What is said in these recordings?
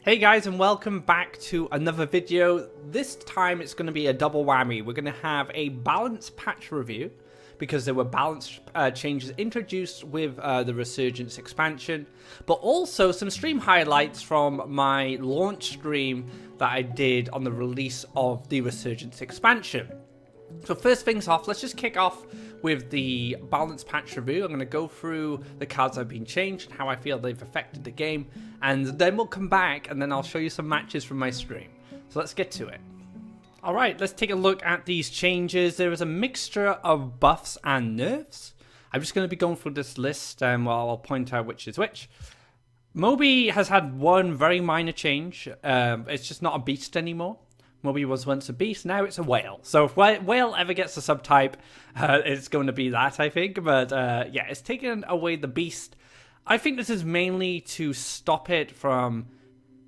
Hey guys, and welcome back to another video. This time it's going to be a double whammy. We're going to have a balance patch review because there were balance changes introduced with the Resurgence expansion, but also some stream highlights from my launch stream that I did on the release of the Resurgence expansion. So first things off, let's just kick off with the balance patch review. I'm going to go through the cards that have been changed and how I feel they've affected the game, and then we'll come back and then I'll show you some matches from my stream. So let's get to it. Alright, let's take a look at these changes. There is a mixture of buffs and nerfs. I'm just going to be going through this list and I'll point out which is which. Moby has had one very minor change. It's just not a beast anymore. Moby was once a beast, now it's a whale. So if whale ever gets a subtype, it's going to be that, I think. But yeah, it's taken away the beast. I think this is mainly to stop it from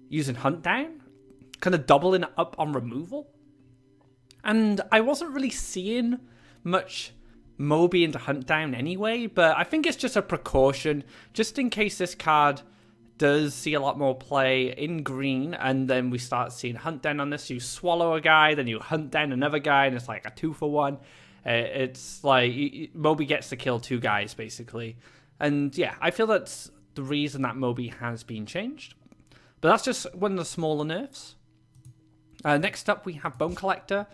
using hunt down, kind of doubling up on removal. And I wasn't really seeing much Moby into hunt down anyway, but I think it's just a precaution, just in case this card does see a lot more play in green, and then we start seeing hunt down on this. You swallow a guy, then you hunt down another guy, and it's like a 2-for-1. It's like Moby gets to kill two guys basically, and yeah, I feel that's the reason that Moby has been changed. But that's just one of the smaller nerfs. Next up we have Bone Collector.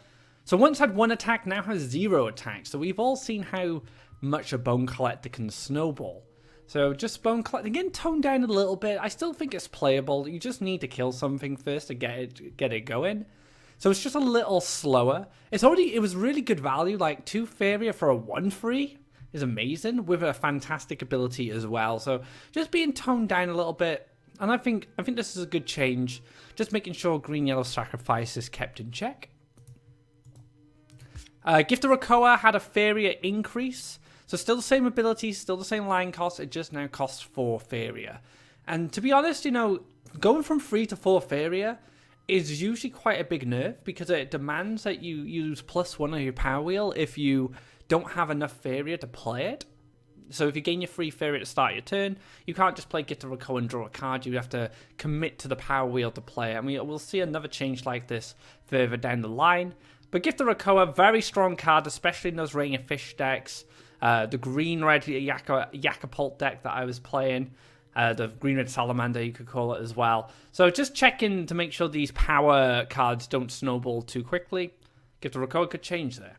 So once had one attack, now has 0 attack. So we've all seen how much a Bone Collector can snowball. So just Bone Collector, again, toned down a little bit. I still think it's playable. You just need to kill something first to get it going. So it's just a little slower. It was really good value, like 2 Faeria for a 1-free is amazing, with a fantastic ability as well. So just being toned down a little bit, and I think this is a good change. Just making sure green-yellow sacrifice is kept in check. Gift of Rakoa had a Faeria increase. So still the same ability, still the same line cost, it just now costs 4 Faeria. And to be honest, you know, going from 3 to 4 Faeria is usually quite a big nerf, because it demands that you use +1 on your power wheel if you don't have enough Faeria to play it. So if you gain your 3 Faeria to start your turn, you can't just play Gift of Rakoa and draw a card. You have to commit to the power wheel to play it. And we'll see another change like this further down the line. But Gift of Rakoa, very strong card, especially in those Rain of Fish decks. The green-red Yakapult deck that I was playing, the green-red Salamander, you could call it as well. So just checking to make sure these power cards don't snowball too quickly. Gift of Rakoa could change there.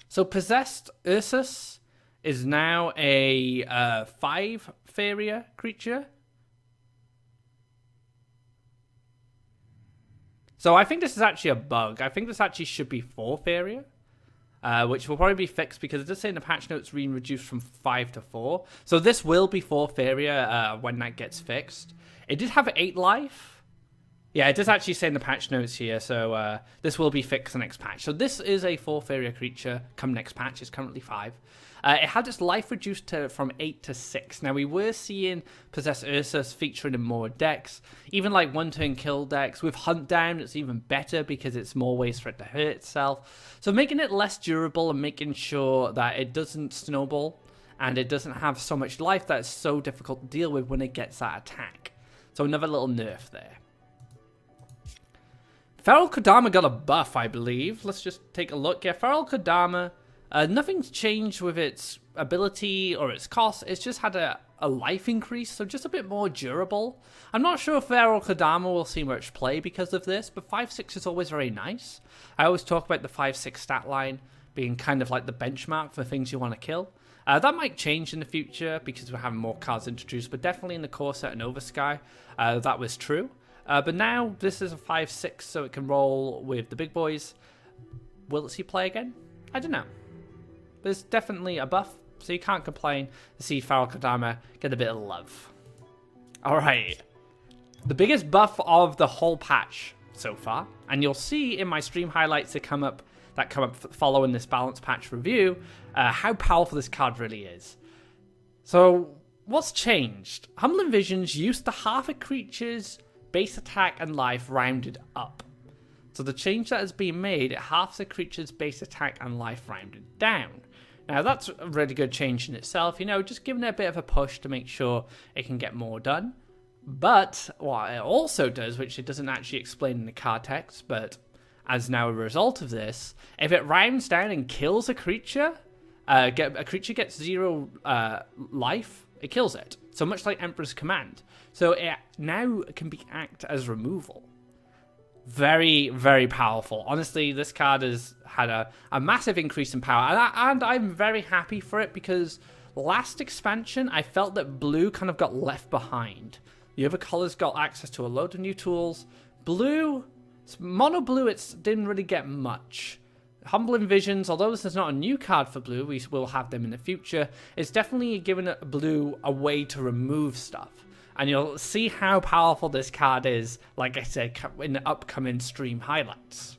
So Possessed Ursus is now a 5 Faeria creature. So I think this is actually a bug. I think this actually should be 4 Faeria. Which will probably be fixed because it does say in the patch notes being reduced from 5 to 4. So this will be 4 Faeria when that gets fixed. It did have 8 life. Yeah, it does actually say in the patch notes here. So this will be fixed the next patch. So this is a 4 Faeria creature come next patch. It's currently 5. It had its life reduced from 8 to 6. Now, we were seeing Possessed Ursus featuring in more decks. Even like one-turn kill decks. With Hunt Down, it's even better because it's more ways for it to hurt itself. So making it less durable and making sure that it doesn't snowball and it doesn't have so much life that it's so difficult to deal with when it gets that attack. So another little nerf there. Feral Kodama got a buff, I believe. Let's just take a look. Yeah, Feral Kodama... nothing's changed with its ability or its cost. It's just had a life increase, so just a bit more durable. I'm not sure if Feral Kodama will see much play because of this, but 5-6 is always very nice. I always talk about the 5-6 stat line being kind of like the benchmark for things you want to kill. That might change in the future because we're having more cards introduced, but definitely in the core set and Oversky, that was true. But now this is a 5-6, so it can roll with the big boys. Will it see play again? I don't know. There's definitely a buff, so you can't complain to see Feral Kodama get a bit of love. Alright. The biggest buff of the whole patch so far, and you'll see in my stream highlights that come up following this balance patch review, how powerful this card really is. So, what's changed? Humbling Visions used to half a creature's base attack and life rounded up. So the change that has been made, it halves a creature's base attack and life rounded down. Now that's a really good change in itself, you know, just giving it a bit of a push to make sure it can get more done. But what it also does, which it doesn't actually explain in the card text, but as now a result of this, if it rounds down and kills a creature, a creature gets 0 life, it kills it. So much like Emperor's Command. So it now can be act as removal. Very, very powerful. Honestly, this card has had a massive increase in power. And I'm very happy for it because last expansion, I felt that blue kind of got left behind. The other colors got access to a load of new tools. Blue, mono blue, it didn't really get much. Humbling Visions, although this is not a new card for blue, we will have them in the future, it's definitely given blue a way to remove stuff. And you'll see how powerful this card is, like I said, in the upcoming stream highlights.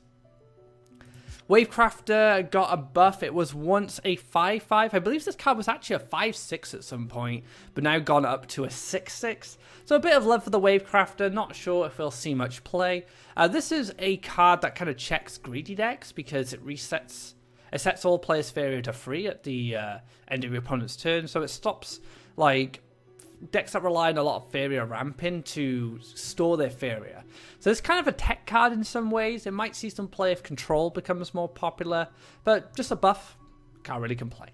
Wavecrafter got a buff. It was once a 5/5. I believe this card was actually a 5/6 at some point, but now gone up to a 6/6. So a bit of love for the Wavecrafter. Not sure if we'll see much play. This is a card that kind of checks greedy decks because it sets all players' Faeria to free at the end of your opponent's turn. So it stops like decks that rely on a lot of Faeria ramping to store their Faeria. So it's kind of a tech card in some ways. It might see some play if control becomes more popular, but just a buff, can't really complain.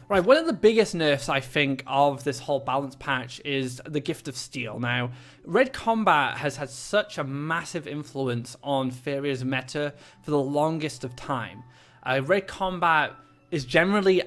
Right, one of the biggest nerfs, I think, of this whole balance patch is the Gift of Steel. Now, Red Combat has had such a massive influence on Faeria's meta for the longest of time. Red Combat is generally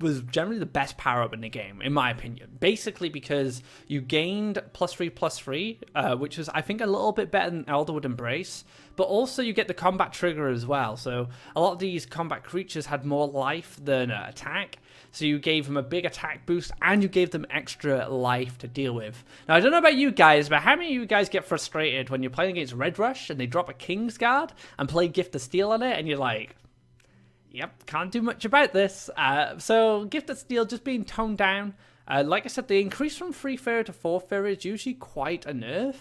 was generally the best power up in the game, in my opinion. Basically because you gained +3/+3, which was I think a little bit better than Elderwood Embrace, but also you get the combat trigger as well. So a lot of these combat creatures had more life than attack, so you gave them a big attack boost and you gave them extra life to deal with. Now I don't know about you guys, but how many of you guys get frustrated when you're playing against Red Rush and they drop a Kingsguard and play Gift of Steel on it and you're like, yep, can't do much about this. So Gift of Steel just being toned down. Like I said, the increase from 3 Faeria to 4 Faeria is usually quite a nerf.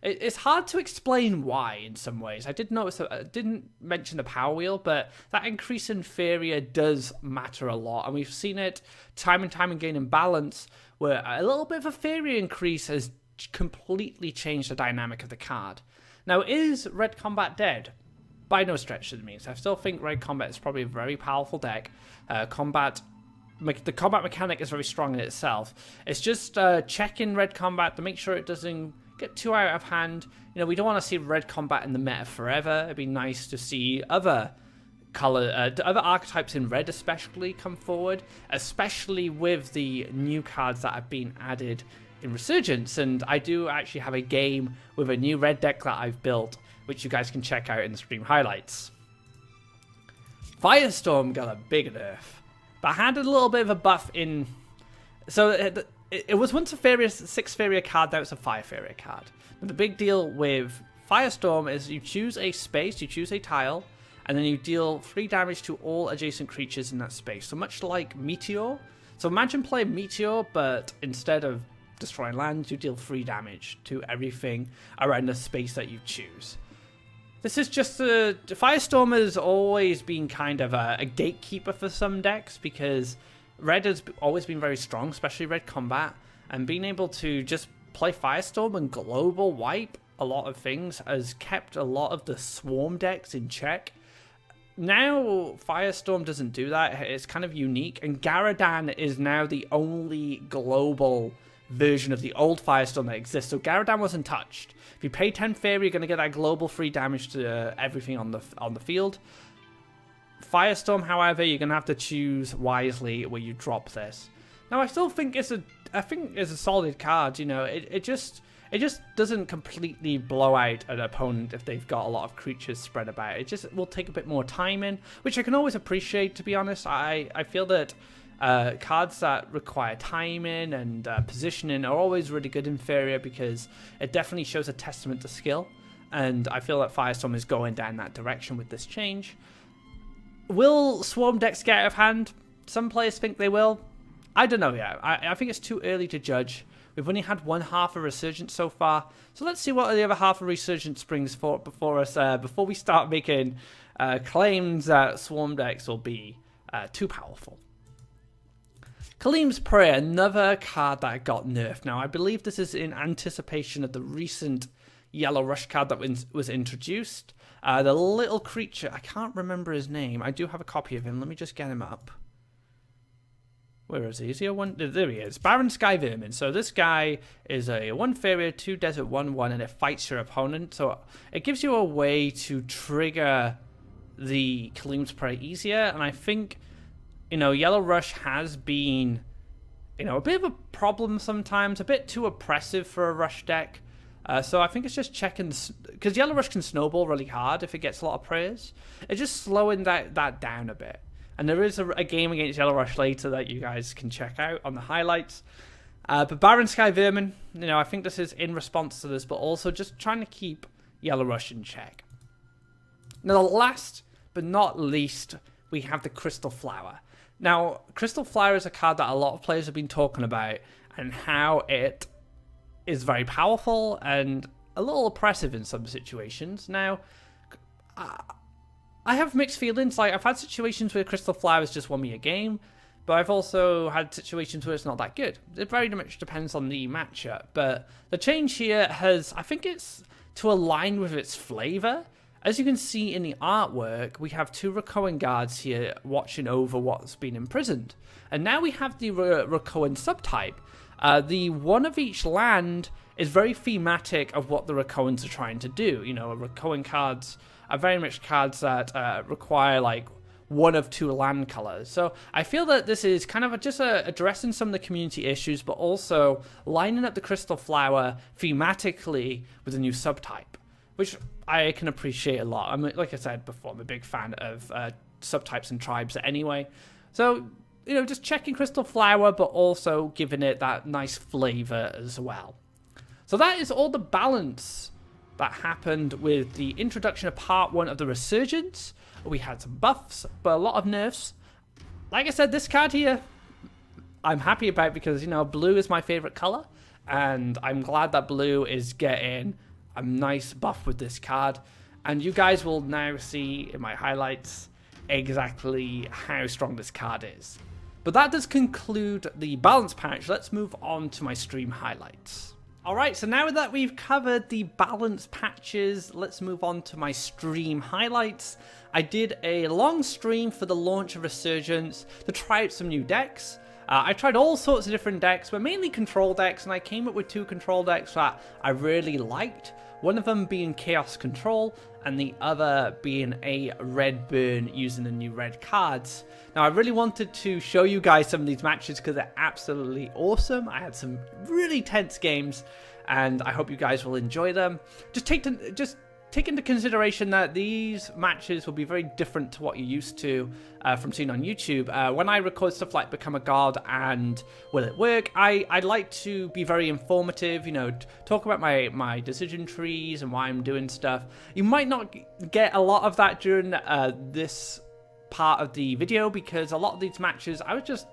It's hard to explain why in some ways. I did notice that I didn't mention the power wheel, but that increase in Faeria does matter a lot. And we've seen it time and time again in balance, where a little bit of a Faeria increase has completely changed the dynamic of the card. Now, is Red Combat dead? By no stretch of the means. I still think Red Combat is probably a very powerful deck. The combat mechanic is very strong in itself. It's just checking Red Combat to make sure it doesn't get too out of hand. You know, we don't want to see Red Combat in the meta forever. It'd be nice to see other archetypes in red especially come forward, especially with the new cards that have been added in Resurgence. And I do actually have a game with a new red deck that I've built, which you guys can check out in the stream highlights. Firestorm got a big nerf, but had a little bit of a buff in. So it was once a 6 Faeria card, now it's a 5 Faeria card. But the big deal with Firestorm is you choose a space, you choose a tile, and then you deal 3 damage to all adjacent creatures in that space. So much like Meteor. So imagine playing Meteor, but instead of destroying lands, you deal 3 damage to everything around the space that you choose. This is just Firestorm has always been kind of a gatekeeper for some decks because red has always been very strong, especially Red Combat, and being able to just play Firestorm and global wipe a lot of things has kept a lot of the swarm decks in check. Now Firestorm doesn't do that. It's kind of unique, and Garadan is now the only global version of the old Firestorm that exists. So Garadan wasn't touched. If you pay 10 Faeria, you're going to get that global free damage to everything on the field. Firestorm, however, you're going to have to choose wisely where you drop this. Now, I still think it's a solid card. You know, it just doesn't completely blow out an opponent if they've got a lot of creatures spread about. It just will take a bit more time in, which I can always appreciate, to be honest. I feel that cards that require timing and positioning are always really good in Faeria because it definitely shows a testament to skill, and I feel that Firestorm is going down that direction with this change. Will Swarm decks get out of hand? Some players think they will. I don't know yet. I think it's too early to judge. We've only had one half of Resurgence so far, so let's see what the other half of Resurgence brings before us before we start making claims that Swarm decks will be too powerful. Kaleem's Prayer, another card that got nerfed. Now, I believe this is in anticipation of the recent Yellow Rush card that was introduced. The little creature, I can't remember his name. I do have a copy of him. Let me just get him up. Where is he? Is he a one? There he is. Barren Sky Vermin. So this guy is a 1 Faeria, 2 Desert, 1/1, and it fights your opponent. So it gives you a way to trigger the Kaleem's Prayer easier. And I think, Yellow Rush has been, a bit of a problem sometimes, a bit too oppressive for a Rush deck. So I think it's just checking, because Yellow Rush can snowball really hard if it gets a lot of prayers. It's just slowing that down a bit. And there is a game against Yellow Rush later that you guys can check out on the highlights. But Barren Sky Vermin, I think this is in response to this, but also just trying to keep Yellow Rush in check. Now, last but not least, we have the Crystal Flower. Now, Crystal Flower is a card that a lot of players have been talking about, and how it is very powerful and a little oppressive in some situations. Now, I have mixed feelings. Like, I've had situations where Crystal Flowers just won me a game, but I've also had situations where it's not that good. It very much depends on the matchup. But the change here I think it's to align with its flavor. As you can see in the artwork, we have 2 Rakoan guards here watching over what's been imprisoned. And now we have the Rakoan subtype. The one of each land is very thematic of what the Rakoans are trying to do. Rakoan cards are very much cards that require like 1 of 2 land colors. So I feel that this is kind of just addressing some of the community issues, but also lining up the Crystal Flower thematically with a new subtype, which I can appreciate a lot. Like I said before, I'm a big fan of subtypes and tribes anyway. So, just checking Crystal Flower, but also giving it that nice flavor as well. So that is all the balance that happened with the introduction of part 1 of the Resurgence. We had some buffs, but a lot of nerfs. Like I said, this card here, I'm happy about because, blue is my favorite color, and I'm glad that blue is getting a nice buff with this card. And you guys will now see in my highlights exactly how strong this card is. But that does conclude the balance patch. Let's move on to my stream highlights. Alright, so now that we've covered the balance patches, let's move on to my stream highlights. I did a long stream for the launch of Resurgence to try out some new decks. I tried all sorts of different decks, but mainly control decks, and I came up with 2 control decks that I really liked. One of them being Chaos Control, and the other being a red burn using the new red cards. Now, I really wanted to show you guys some of these matches because they're absolutely awesome. I had some really tense games, and I hope you guys will enjoy them. Just take into consideration that these matches will be very different to what you're used to from seeing on YouTube. When I record stuff like Become a God and Will It Work, I like to be very informative, talk about my decision trees and why I'm doing stuff. You might not get a lot of that during this part of the video because a lot of these matches I was just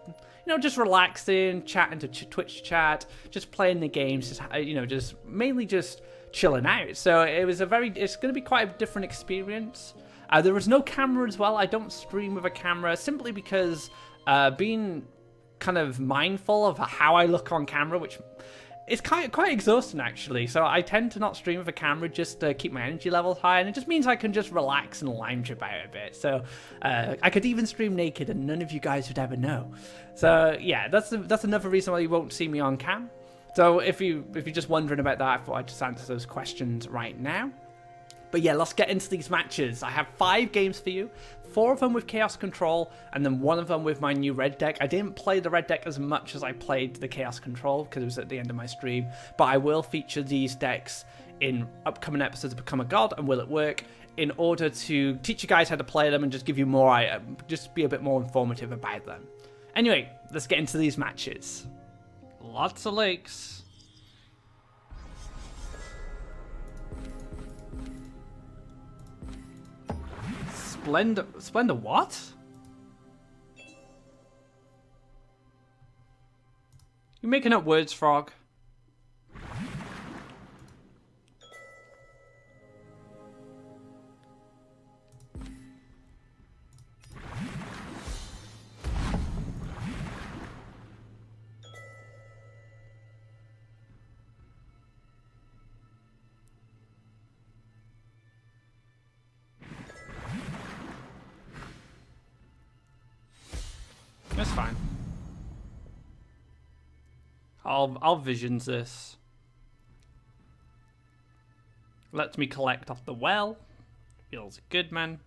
relaxing, chatting to Twitch chat, just playing the games, just mainly just chilling out. So it's going to be quite a different experience. There was no camera as well. I don't stream with a camera simply because being kind of mindful of how I look on camera, which is quite exhausting actually. So I tend to not stream with a camera just to keep my energy levels high, and it just means I can just relax and lounge about a bit. So I could even stream naked and none of you guys would ever know. So yeah, that's another reason why you won't see me on cam. So if you're just wondering about that, I thought I'd just answer those questions right now. But yeah, let's get into these matches. I have 5 games for you, 4 of them with Chaos Control, and then 1 of them with my new red deck. I didn't play the red deck as much as I played the Chaos Control because it was at the end of my stream, but I will feature these decks in upcoming episodes of Become a God and Will It Work in order to teach you guys how to play them and just give you more, just be a bit more informative about them. Anyway, let's get into these matches. Lots of lakes. Splendor what? You're making up words, Frog. it's fine. I'll visions this. Lets me collect off the well. Feels good, man.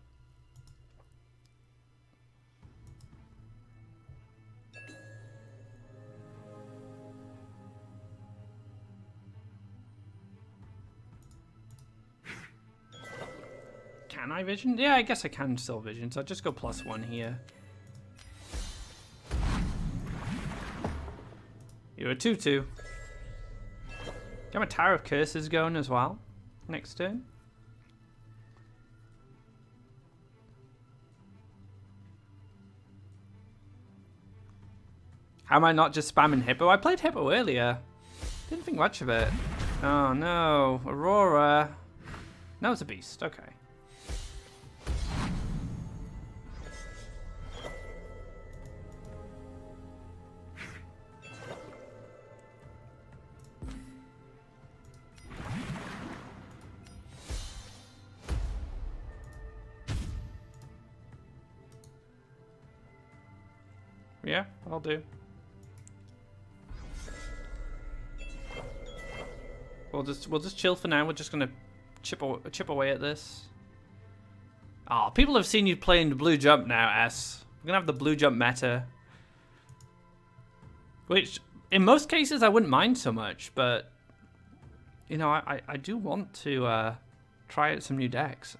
Can I vision? Yeah, I guess I can still vision, so I'll just go +1 here. You're a 2-2. Get my Tower of Curses going as well. Next turn. How am I not just spamming Hippo? I played Hippo earlier. Didn't think much of it. Oh no, Aurora. No, it's a beast. Okay. Yeah, I'll do. We'll just chill for now. We're just gonna chip away at this. Oh, people have seen you playing the blue jump now, S. We're gonna have the blue jump meta. Which, in most cases, I wouldn't mind so much, but you know, I do want to try out some new decks.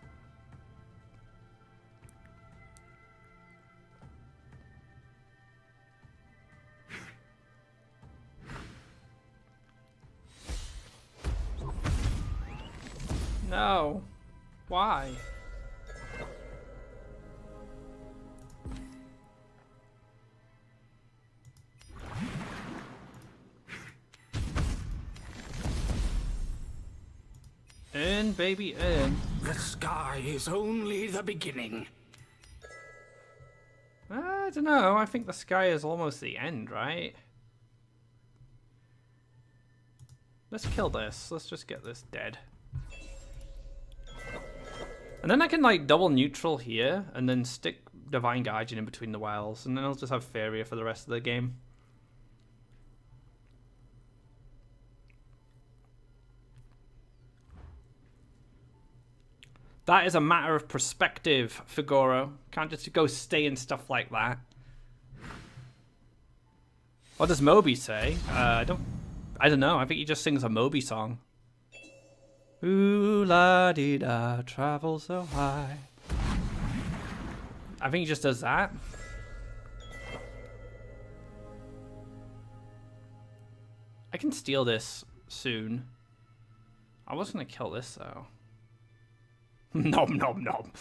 No. Why? Earn, baby, earn. The sky is only the beginning. I don't know. I think the sky is almost the end, right? Let's kill this. Let's just get this dead. And then I can like double neutral here and then stick Divine Guardian in between the wells, and then I'll just have Faeria for the rest of the game. That is a matter of perspective, Figoro. Can't just go stay and stuff like that. What does Moby say? I don't know. I think he just sings a Moby song. Ooh la dee da, travel so high. I think he just does that. I can steal this soon. I was gonna kill this though. Nom nom nom.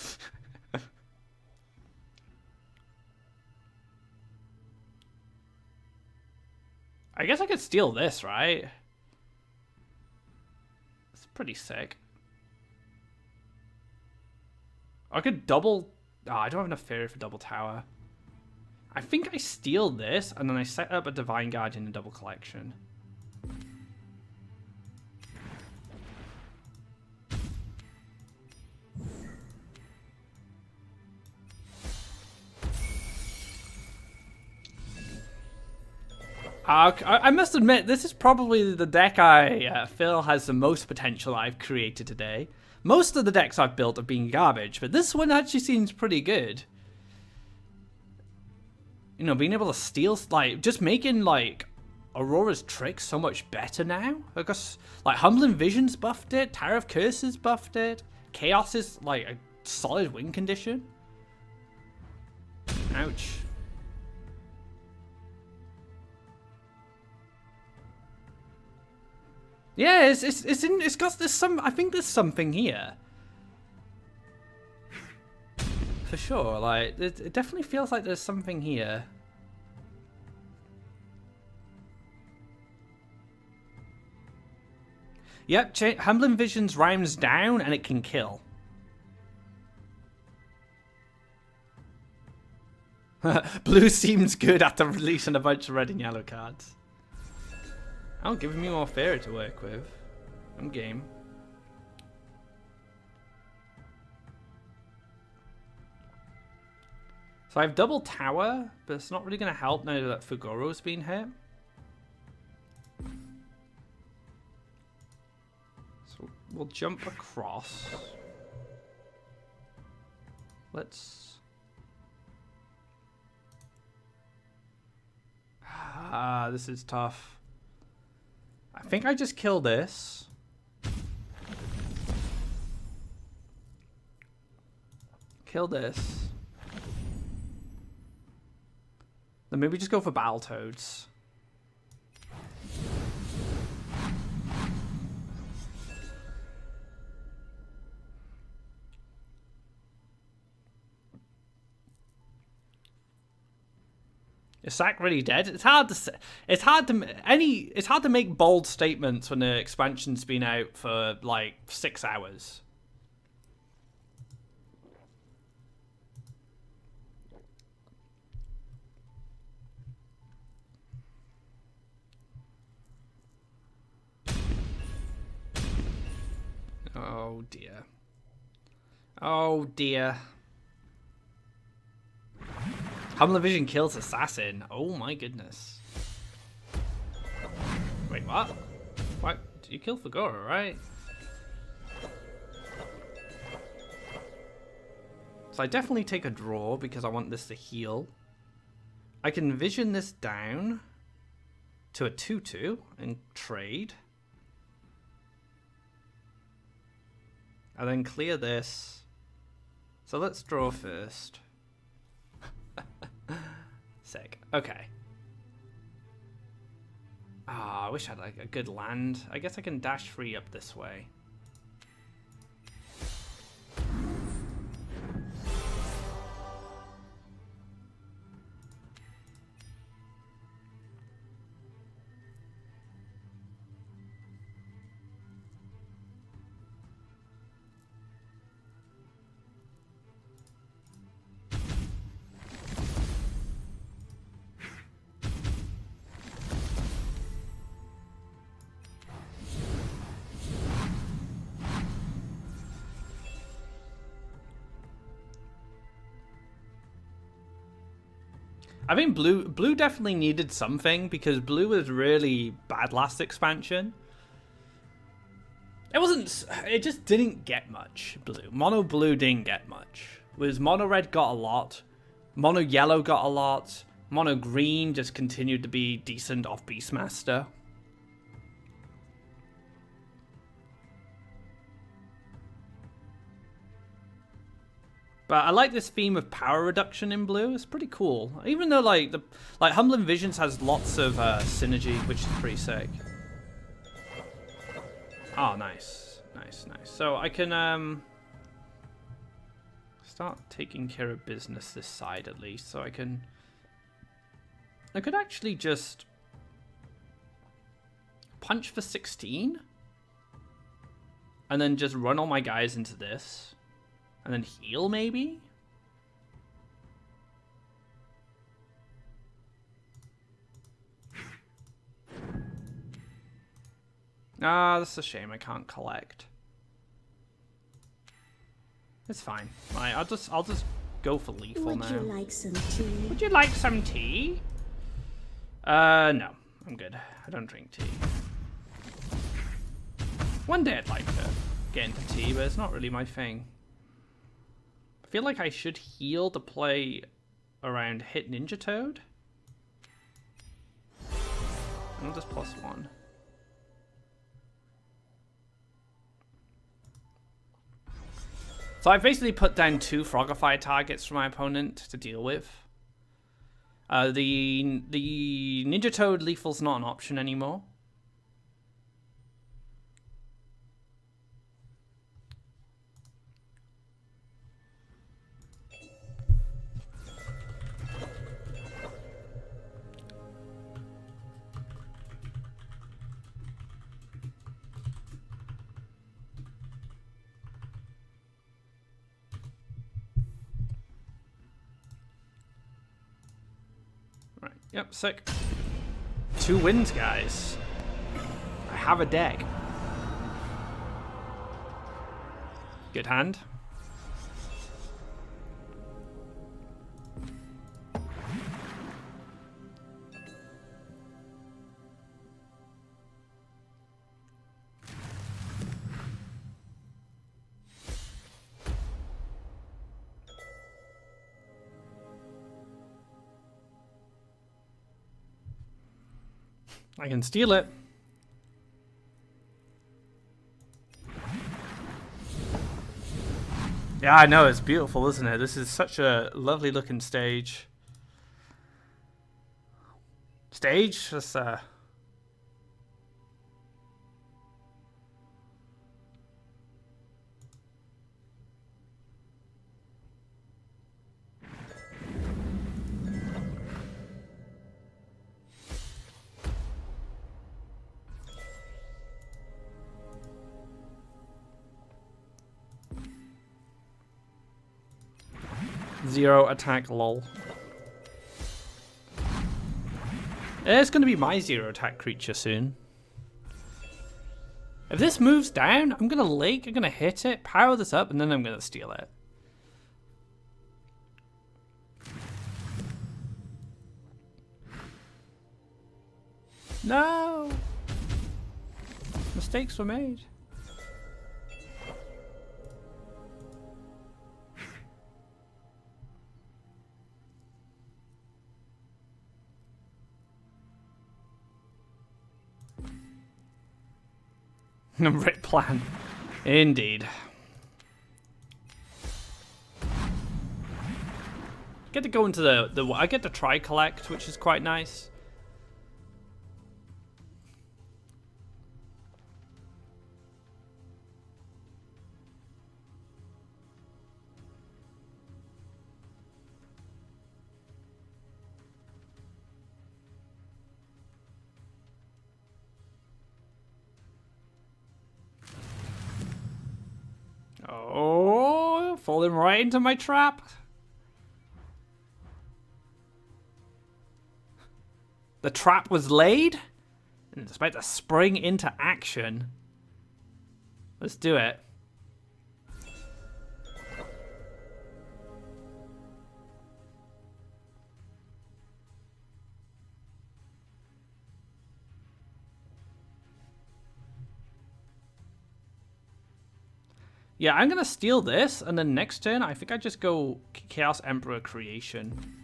I guess I could steal this, right? Pretty sick. I could double... Oh, I don't have enough Faeria for double tower. I think I steal this, and then I set up a Divine Guardian and double collection. I must admit, this is probably the deck I feel has the most potential I've created today. Most of the decks I've built have been garbage, but this one actually seems pretty good. You know, being able to steal, like, just making, like, Aurora's tricks so much better now. Because, like, Humbling Visions buffed it, Tower of Curses buffed it, Chaos is, like, a solid win condition. Ouch. Yeah, it's got this some. I think there's something here. For sure, like it definitely feels like there's something here. Yep, Humbling Visions rhymes down and it can kill. Blue seems good after releasing a bunch of red and yellow cards. Oh, giving me more Faeria to work with. I'm game. So I have double tower, but it's not really going to help now that Fugoro's been hit. So we'll jump across. Let's... this is tough. I think I just kill this. Kill this. Then maybe just go for Battletoads. Is Sack really dead? It's hard to say. It's hard to make bold statements when the expansion's been out for like 6 hours. Oh dear. Oh dear. Humble Vision kills Assassin. Oh my goodness. Wait, what? What? You killed Fagora, right? So I definitely take a draw because I want this to heal. I can vision this down to a 2-2 and trade. And then clear this. So let's draw first. Sick. Okay. Ah, I wish I had like a good land. I guess I can dash free up this way. I mean, blue definitely needed something because blue was really bad last expansion. It just didn't get much, blue. Mono blue didn't get much. Whereas mono red got a lot. Mono yellow got a lot. Mono green just continued to be decent off Beastmaster. But I like this theme of power reduction in blue. It's pretty cool. Even though like Humbling Visions has lots of synergy, which is pretty sick. Oh, nice, nice, nice. So I can start taking care of business this side at least. So I could actually just punch for 16, and then just run all my guys into this. And then heal, maybe? Ah, that's a shame I can't collect. It's fine. Right, I'll just go for lethal now. Would you like some tea? Would you like some tea? No. I'm good. I don't drink tea. One day I'd like to get into tea, but it's not really my thing. I feel like I should heal to play around Hit Ninja Toad. And I'll just +1. So I've basically put down 2 Frogify targets for my opponent to deal with. The Ninja Toad lethal's not an option anymore. Yep, sick. 2 wins, guys. I have a deck. Good hand. I can steal it. Yeah, I know, it's beautiful, isn't it? This is such a lovely looking stage. Stage? Just, Zero attack, lol. It's going to be my zero attack creature soon. If this moves down, I'm going to Lake, I'm going to hit it, power this up, and then I'm going to steal it. No! Mistakes were made. Right plan. Indeed. Get to go into the I get to try collect, which is quite nice. Oh, falling right into my trap. The trap was laid, and it's about to spring into action. Let's do it. Yeah, I'm gonna steal this, and then next turn, I think I just go Chaos Emperor Creation.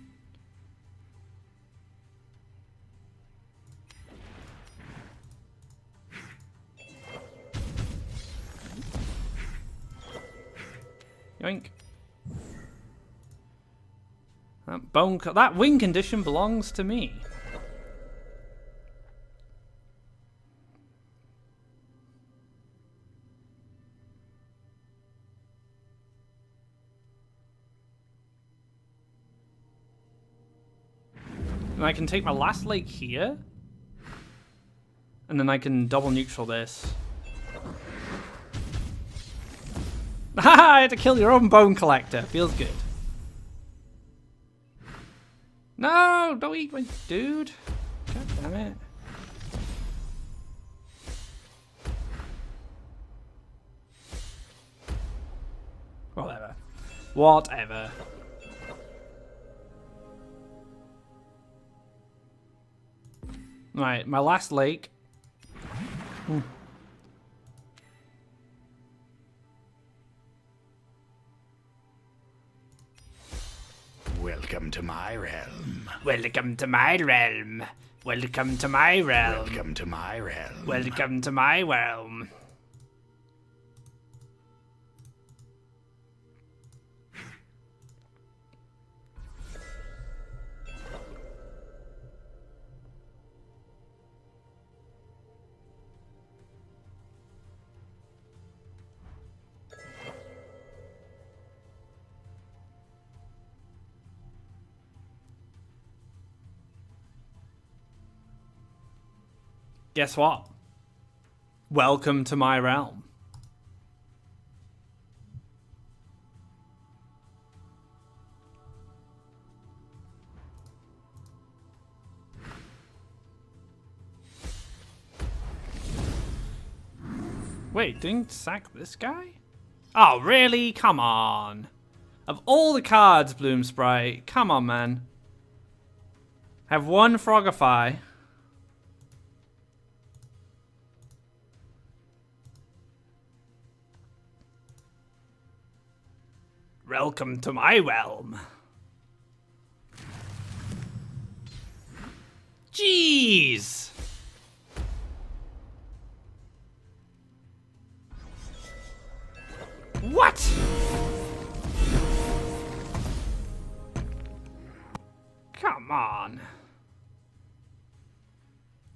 Yoink. That win condition belongs to me. And I can take my last lake here. And then I can double neutral this. Haha, I had to kill your own bone collector. Feels good. No, don't eat my dude. God damn it. Whatever. Whatever. Right, my last lake. Welcome to my realm. Welcome to my realm. Welcome to my realm. Welcome to my realm. Welcome to my realm. Guess what? Welcome to my realm. Wait, didn't sack this guy? Oh, really? Come on. Of all the cards, Bloom Sprite, come on, man. Have one Frogify. Welcome to my realm. Jeez.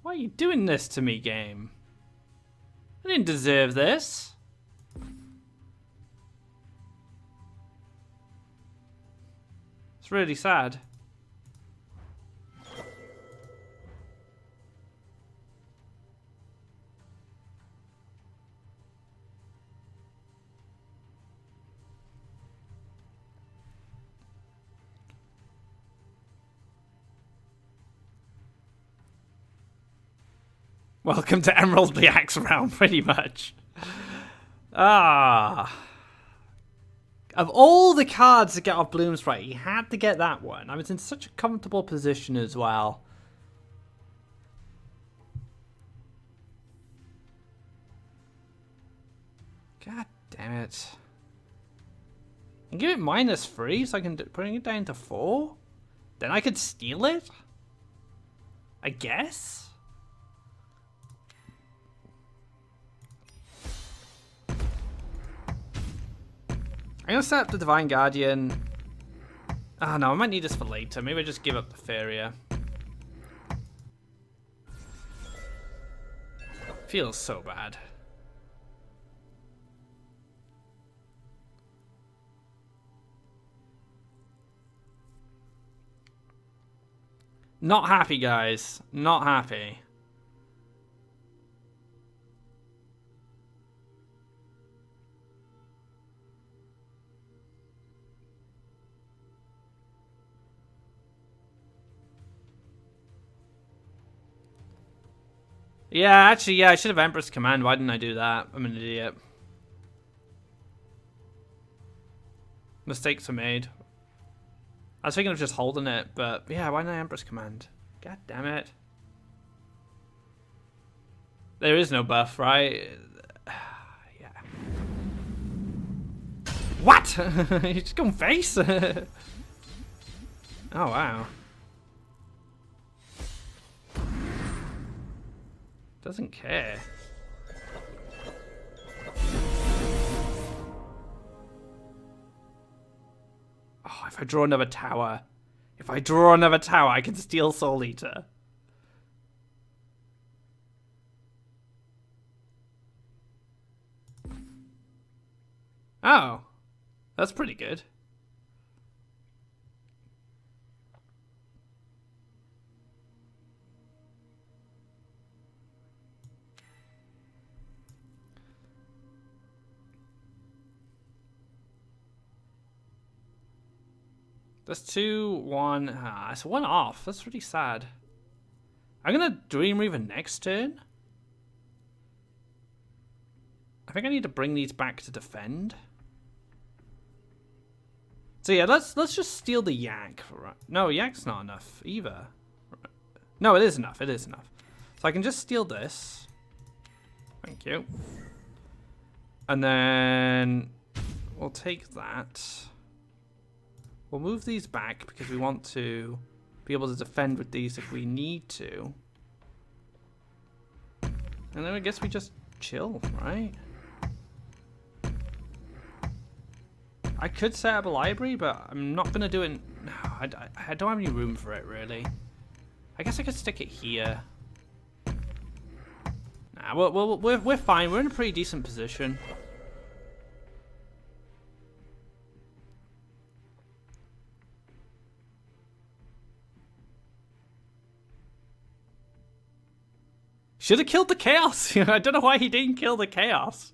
Why are you doing this to me, game? I didn't deserve this. It's really sad. Welcome to Emerald the Axe Realm, pretty much. Ah. Of all the cards to get off Bloomsprite, he had to get that one. I was in such a comfortable position as well. God damn it. And give it -3 so I can bring it down to 4? Then I could steal it? I guess? I'm gonna set up the Divine Guardian. Ah, no, I might need this for later. Maybe I just give up the Faeria. Feels so bad. Not happy, guys. Not happy. Yeah, actually, yeah, I should have Empress Command. Why didn't I do that? I'm an idiot. Mistakes were made. I was thinking of just holding it, but yeah, why not Empress Command? God damn it. There is no buff, right? Yeah. What? You just going face? Oh, wow. Doesn't care. Oh, if I draw another tower. If I draw another tower, I can steal Soul Eater. Oh. That's pretty good. That's 2, 1. Ah, it's 1 off. That's really sad. I'm gonna Dream Reaver next turn. I think I need to bring these back to defend. So yeah, let's just steal the Yak. No, Yak's not enough either. No, it is enough. It is enough. So I can just steal this. Thank you. And then we'll take that. We'll move these back because we want to be able to defend with these if we need to. And then I guess we just chill, right? I could set up a library, but I'm not going to do it. No, I don't have any room for it, really. I guess I could stick it here. Nah, we're fine. We're in a pretty decent position. Should have killed the Chaos. I don't know why he didn't kill the Chaos.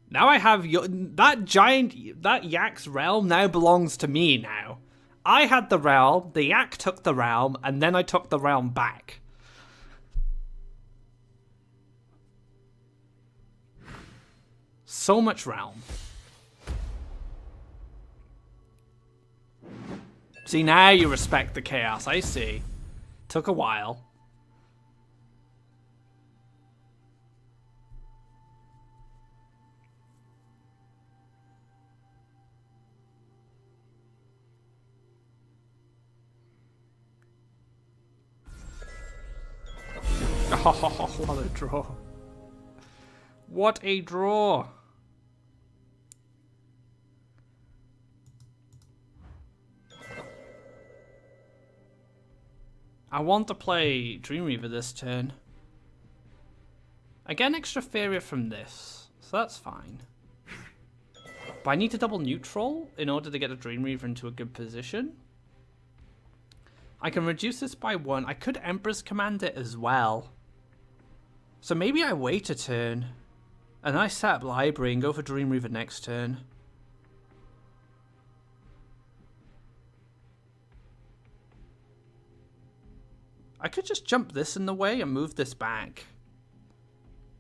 Now I have that Yak's realm now belongs to me now. I had the realm, the Yak took the realm, and then I took the realm back. So much realm. See, now you respect the Chaos, I see. Took a while. Oh, what a draw. What a draw. I want to play Dream Reaver this turn. I get an extra Faeria from this, so that's fine. But I need to double neutral in order to get the Dream Reaver into a good position. I can reduce this by 1. I could Emperor's Command it as well. So maybe I wait a turn. And I set up Library and go for Dream Reaver next turn. I could just jump this in the way and move this back.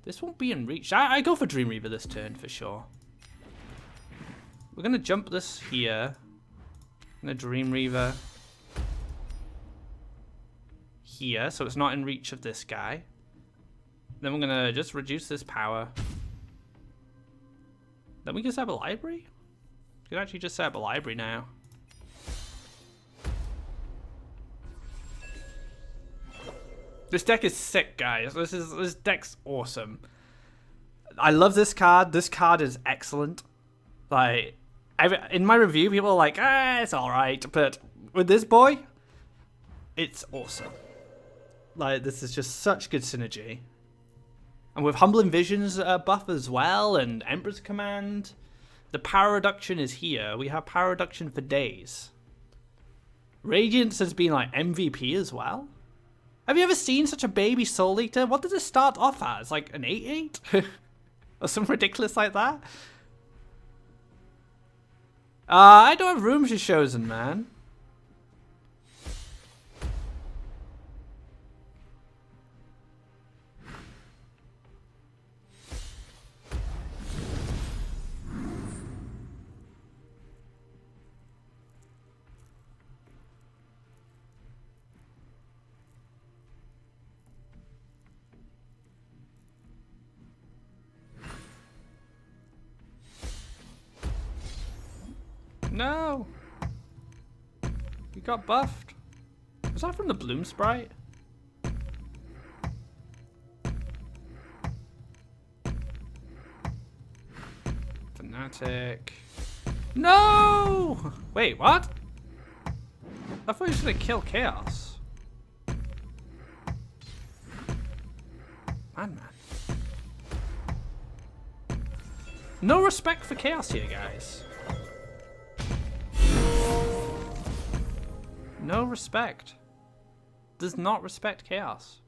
This won't be in reach. I go for Dream Reaver this turn for sure. We're going to jump this here. I'm going to Dream Reaver here, so it's not in reach of this guy. Then we're going to just reduce this power. Then we can set up a library? We can actually just set up a library now. This deck is sick, guys. This deck's awesome. I love this card. This card is excellent. Like, in my review, people are like, it's alright. But with this boy, it's awesome. Like, this is just such good synergy. And with Humbling Vision's buff as well, and Emperor's Command, the power reduction is here. We have power reduction for days. Radiance has been like MVP as well. Have you ever seen such a baby Soul Eater? What does it start off as? Like an 8/8? Or something ridiculous like that? I don't have room for Chosen, man. No! You got buffed. Was that from the Bloom Sprite? Fanatic. No! Wait, what? I thought he was gonna kill Chaos. Man. No respect for Chaos here, guys. No respect. Does not respect Chaos.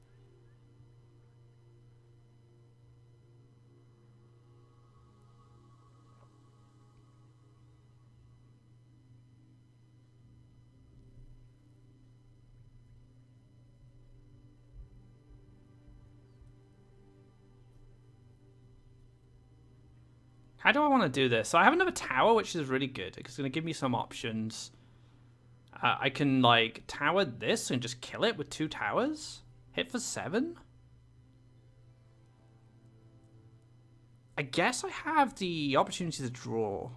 How do I want to do this? So I have another tower, which is really good. It's going to give me some options. I can, like, tower this and just kill it with 2 towers. Hit for 7. I guess I have the opportunity to draw.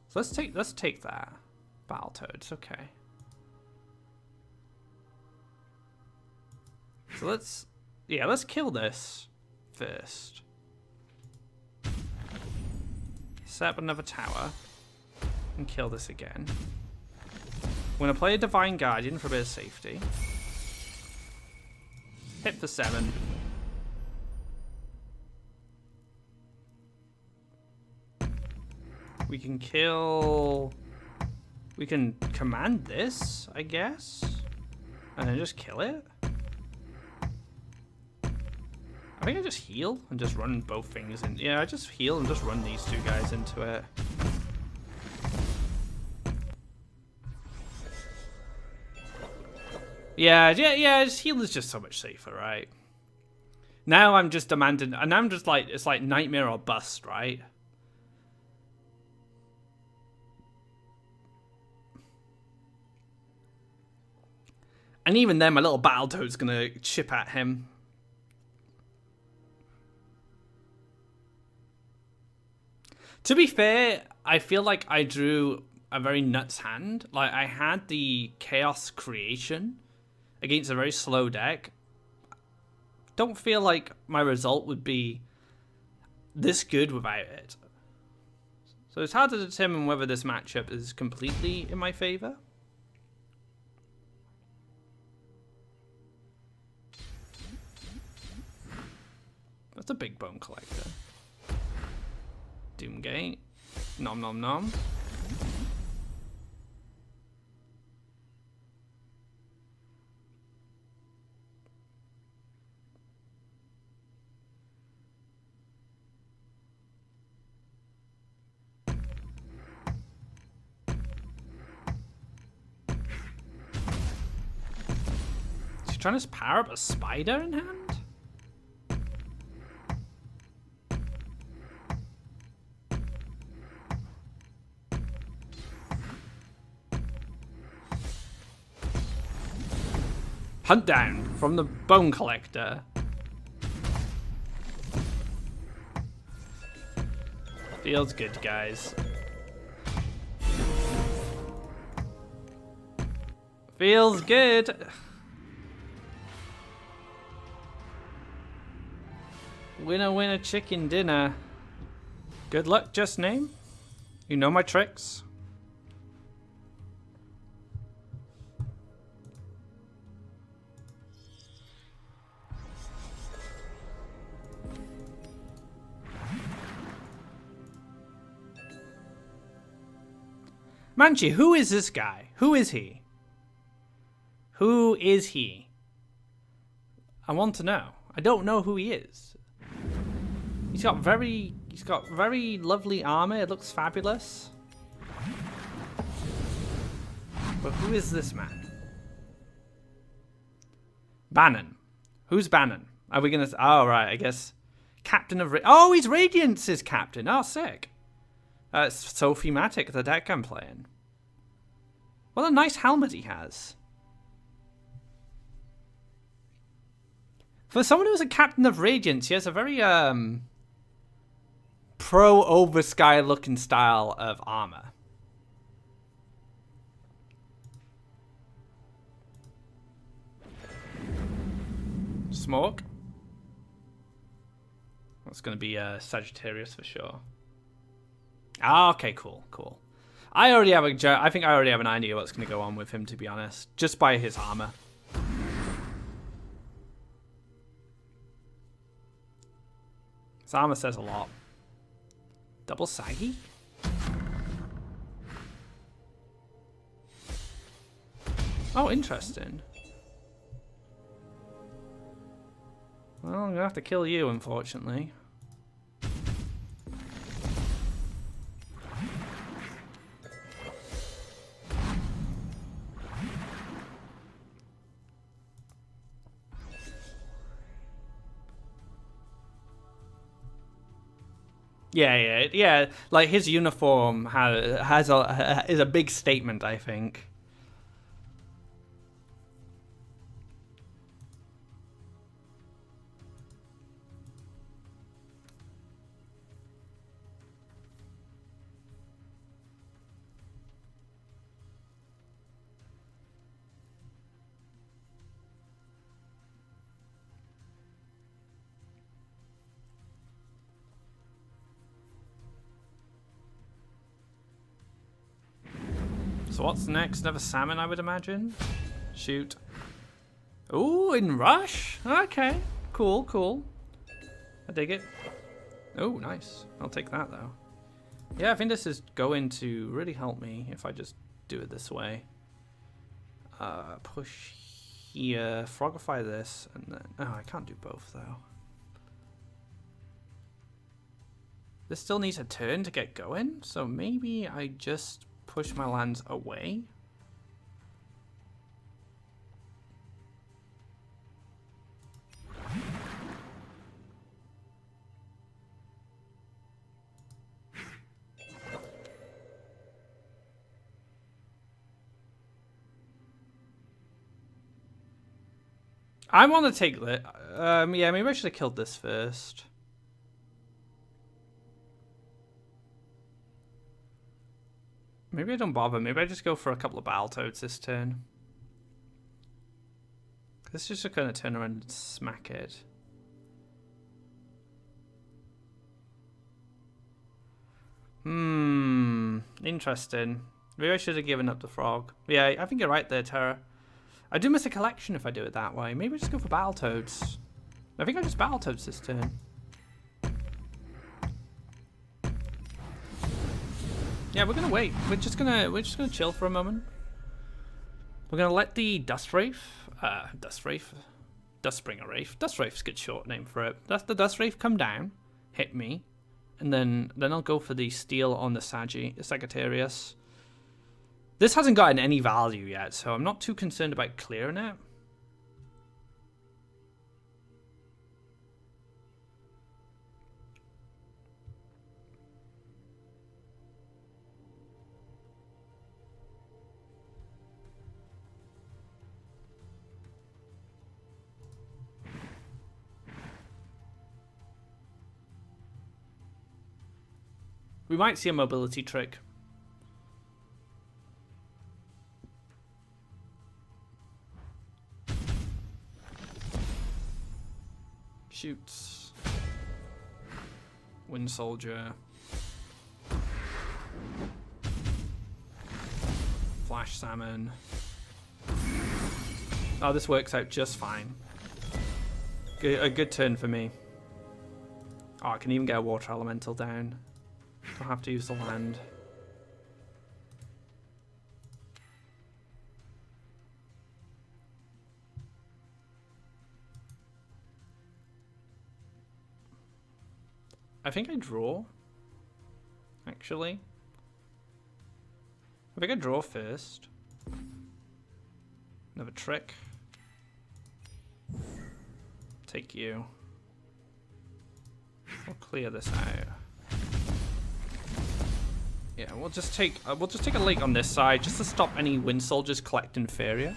So let's take that. Battletoads, okay. So let's kill this first. Set up another tower and kill this again. I'm going to play a Divine Guardian for a bit of safety. Hit for 7. We can kill... We can command this, I guess. And then just kill it. I think I just heal and just run both things in. Yeah, I just heal and just run these 2 guys into it. Yeah, just heal is just so much safer, right? Now I'm just demanding, and I'm just like, it's like nightmare or bust, right? And even then, my little Battletoad's gonna chip at him. To be fair, I feel like I drew a very nuts hand. Like, I had the Chaos Creation against a very slow deck. Don't feel like my result would be this good without it. So it's hard to determine whether this matchup is completely in my favor. That's a big bone collector. Doomgate. Nom nom nom. Is he trying to power up a spider in hand? Hunt down from the bone collector. Feels good, guys. Feels good. Winner, winner, chicken dinner. Good luck, just name. You know my tricks. Manchi, who is this guy? Who is he? Who is he? I want to know. I don't know who he is. He's got very lovely armor. It looks fabulous. But who is this man? Bannon. Who's Bannon? Are we gonna? Oh right, I guess. Captain of. Oh, he's Radiance's captain. Oh, sick. It's so thematic, the deck I'm playing. What a nice helmet he has. For someone who's a captain of Radiance, he has a very pro-Oversky looking style of armor. Smoke. That's going to be Sagittarius for sure. Ah, okay, cool. I think I already have an idea what's going to go on with him, to be honest, just by his armor. His armor says a lot. Double saggy? Oh, interesting. Well, I'm gonna have to kill you, unfortunately. Yeah. Like his uniform is a big statement, I think. So what's next? Another salmon, I would imagine. Shoot. Ooh, in rush? Okay. Cool. I dig it. Oh, nice. I'll take that, though. Yeah, I think this is going to really help me if I just do it this way. Push here. Frogify this. And then... Oh, I can't do both, though. This still needs a turn to get going, so maybe I just... push my lands away. I want to take that. Yeah, maybe I should have killed this first. Maybe I don't bother. Maybe I just go for a couple of Battletoads this turn. This is just going to turn around and smack it. Interesting. Maybe I should have given up the frog. Yeah, I think you're right there, Terra. I do miss a collection if I do it that way. Maybe I just go for Battletoads. I think I just Battletoads this turn. Yeah, we're gonna wait. We're just gonna chill for a moment. We're gonna let the Dust Wraith's a good short name for it. That's the Dust Wraith come down, hit me, and then I'll go for the steal on the Sagittarius. This hasn't gotten any value yet, so I'm not too concerned about clearing it. We might see a mobility trick. Shoots. Wind Soldier. Flash Salmon. Oh, this works out just fine. A good turn for me. Oh, I can even get a Water Elemental down. Don't have to use the land. I think I draw. Actually. I think I draw first. Another trick. Take you. We'll clear this out. Yeah, we'll just take a lake on this side just to stop any Wind Soldiers collecting Faeria.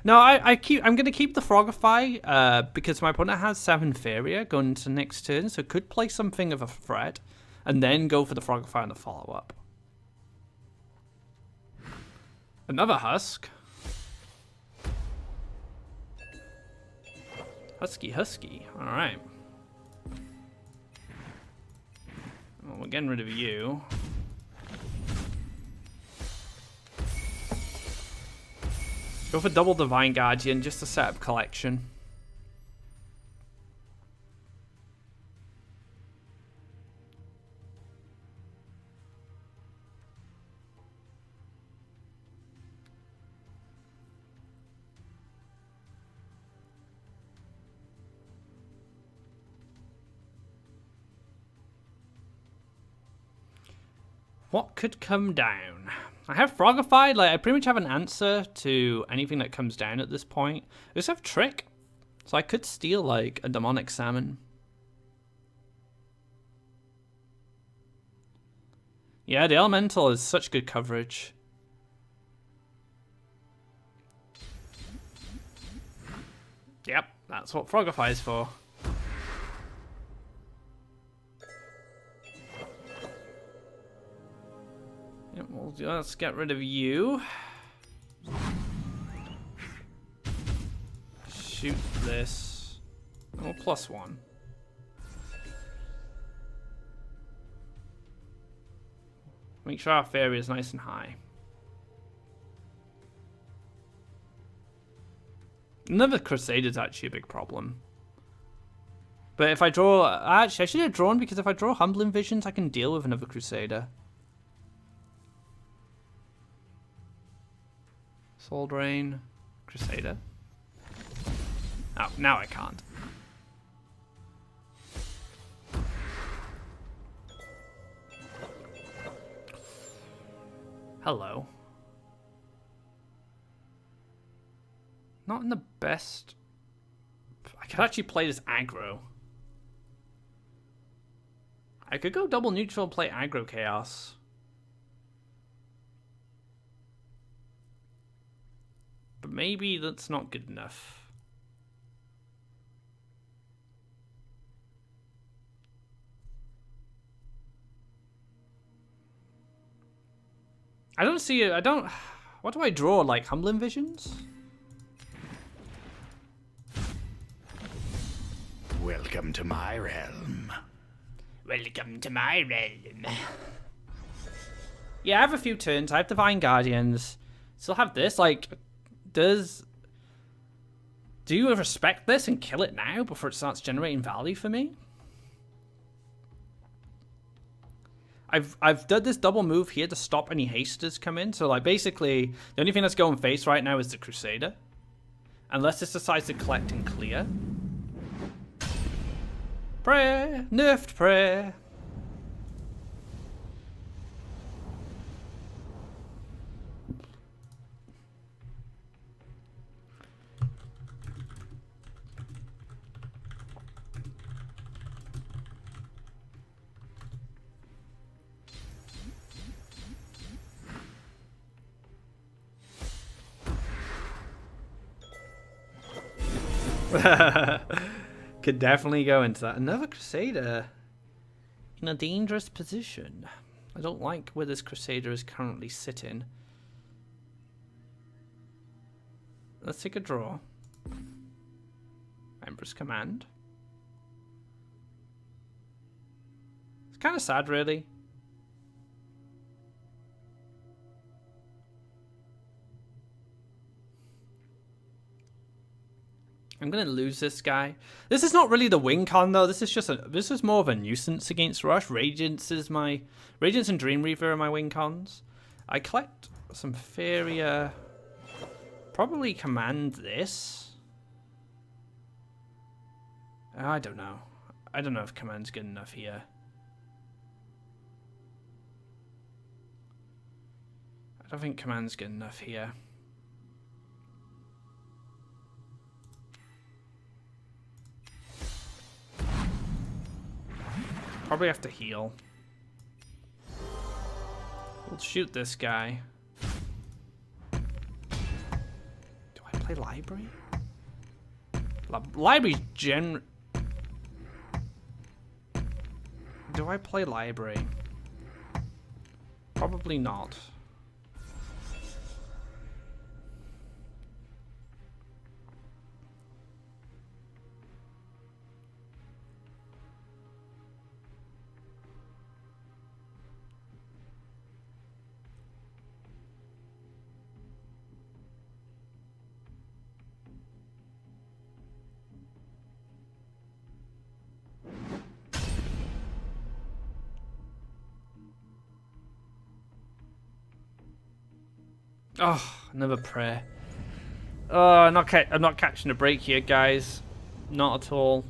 No, I'm gonna keep the Frogify because my opponent has 7 Faeria going into next turn, so could play something of a threat, and then go for the Frogify on the follow up. Another Husk. Husky. All right. Well, we're getting rid of you. Go for double Divine Guardian just to set up collection. What could come down? I have Frogified, like I pretty much have an answer to anything that comes down at this point. I just have Trick. So I could steal like a Demonic Salmon. Yeah, the Elemental is such good coverage. Yep, that's what Frogify is for. Yep, well, let's get rid of you. Shoot this. Oh, +1. Make sure our Faeria is nice and high. Another Crusader is actually a big problem. But if I draw... Actually, I should have drawn, because if I draw Humbling Visions, I can deal with another Crusader. Soul Drain, Crusader. Oh, now I can't. Hello. Not in the best... I could actually play this aggro. I could go double neutral and play aggro chaos. But maybe that's not good enough. I don't see it. I don't... What do I draw? Like Humbling Visions? Welcome to my realm. Welcome to my realm. Yeah, I have a few turns. I have Divine Guardians. Still have this. Like, do you respect this and kill it now before it starts generating value for me? I've done this double move here to stop any hasters come in. So like basically the only thing that's going face right now is the Crusader. Unless this decides to collect and clear. Prayer, nerfed prayer. Could definitely go into that. Another Crusader in a dangerous position. I don't like where this Crusader is currently sitting. Let's take a draw. Emperor's Command. It's kind of sad, really. I'm gonna lose this guy. This is not really the win con though. This is more of a nuisance against Rush. Radiance and Dreamreaver are my win cons. I collect some Faeria. Probably command this. I don't know. I don't know if command's good enough here. I don't think command's good enough here. Probably have to heal. We'll shoot this guy. Do I play library? Library Do I play library? Probably not. Oh, another prayer. Oh, I'm not catching a break here, guys. Not at all.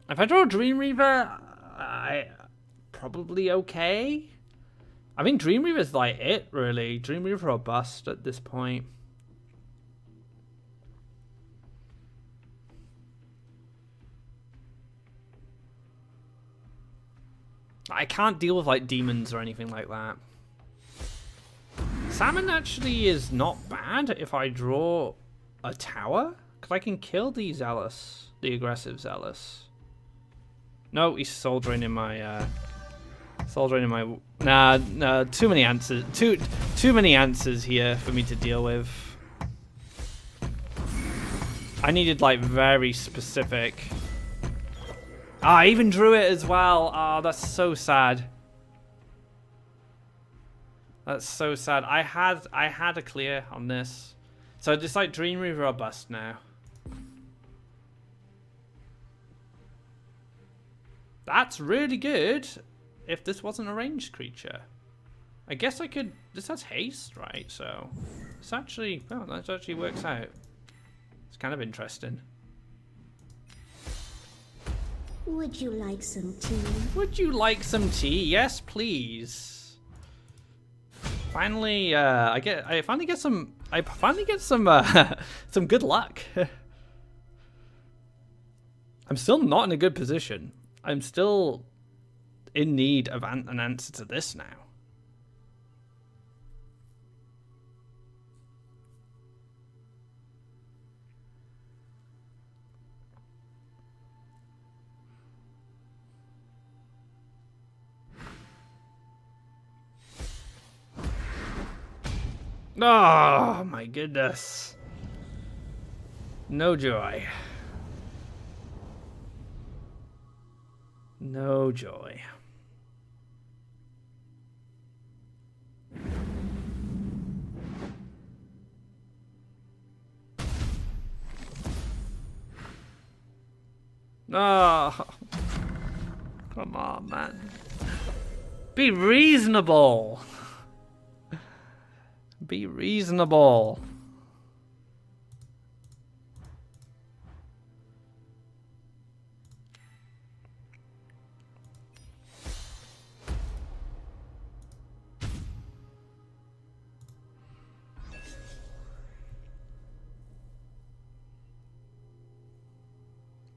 If I draw Dreamreaver, I probably okay. I think Dreamreaver's like it, really. Dreamreaver or bust at this point. I can't deal with like demons or anything like that. Salmon actually is not bad if I draw a tower, because I can kill the Zealous, the aggressive Zealous. No, he's soul draining my nah, too many answers. Too many answers here for me to deal with. I needed like very specific. Ah, I even drew it as well. Ah, that's so sad. That's so sad. I had a clear on this. So it's like Dreamreaver or bust now. That's really good if this wasn't a ranged creature. I guess I could... This has haste, right? So it's actually... Oh, that actually works out. It's kind of interesting. Would you like some tea? Would you like some tea? Yes, please. Finally, I finally get some some good luck. I'm still not in a good position. I'm still in need of an answer to this now. Oh my goodness. No joy. No joy. Oh. Come on, man. Be reasonable. Be reasonable.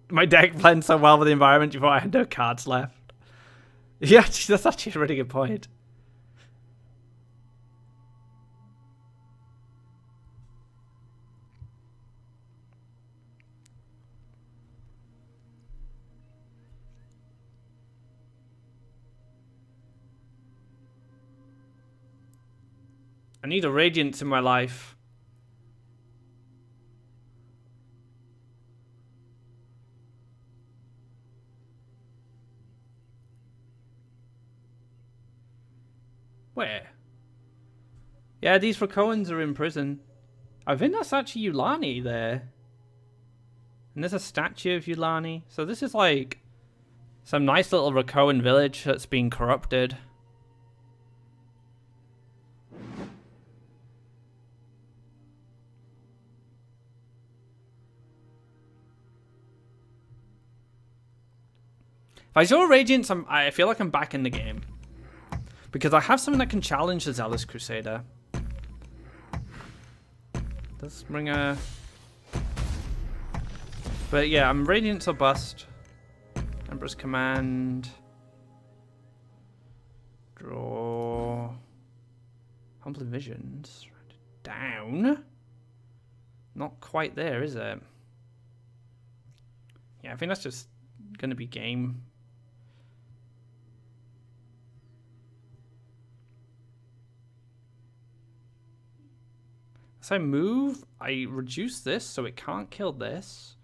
My deck blends so well with the environment before I had no cards left. Yeah, that's actually a really good point. I need a Radiance in my life. Where? Yeah, these Rakoans are in prison. I think that's actually Yulani there. And there's a statue of Yulani. So this is like some nice little Rakoan village that's been corrupted. If I draw Radiance, I feel like I'm back in the game. Because I have something that can challenge the Zealous Crusader. Let's bring a... But yeah, I'm Radiance or Bust. Emperor's Command. Draw. Humbling Visions. Down. Not quite there, is it? Yeah, I think that's just going to be game. As I move, I reduce this so it can't kill this.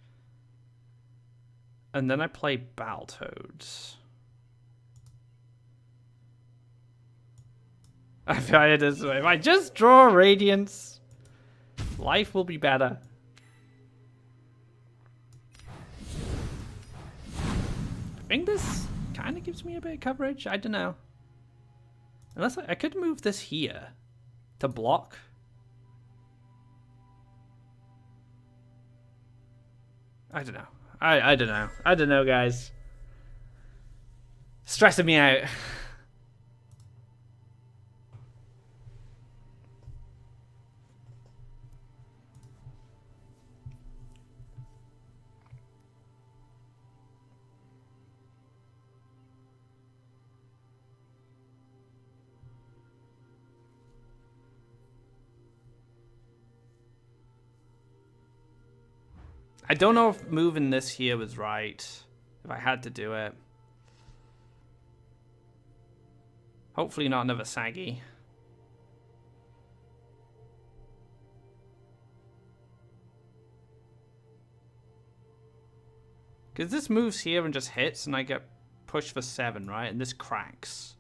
And then I play Battletoads. I feel it this way. If I just draw Radiance, life will be better. I think this kind of gives me a bit of coverage. I don't know. Unless I could move this here to block. I don't know. I don't know. I don't know, guys. Stressing me out. I don't know if moving this here was right. If I had to do it. Hopefully not another saggy. Because this moves here and just hits and I get pushed for 7, right? And this cracks.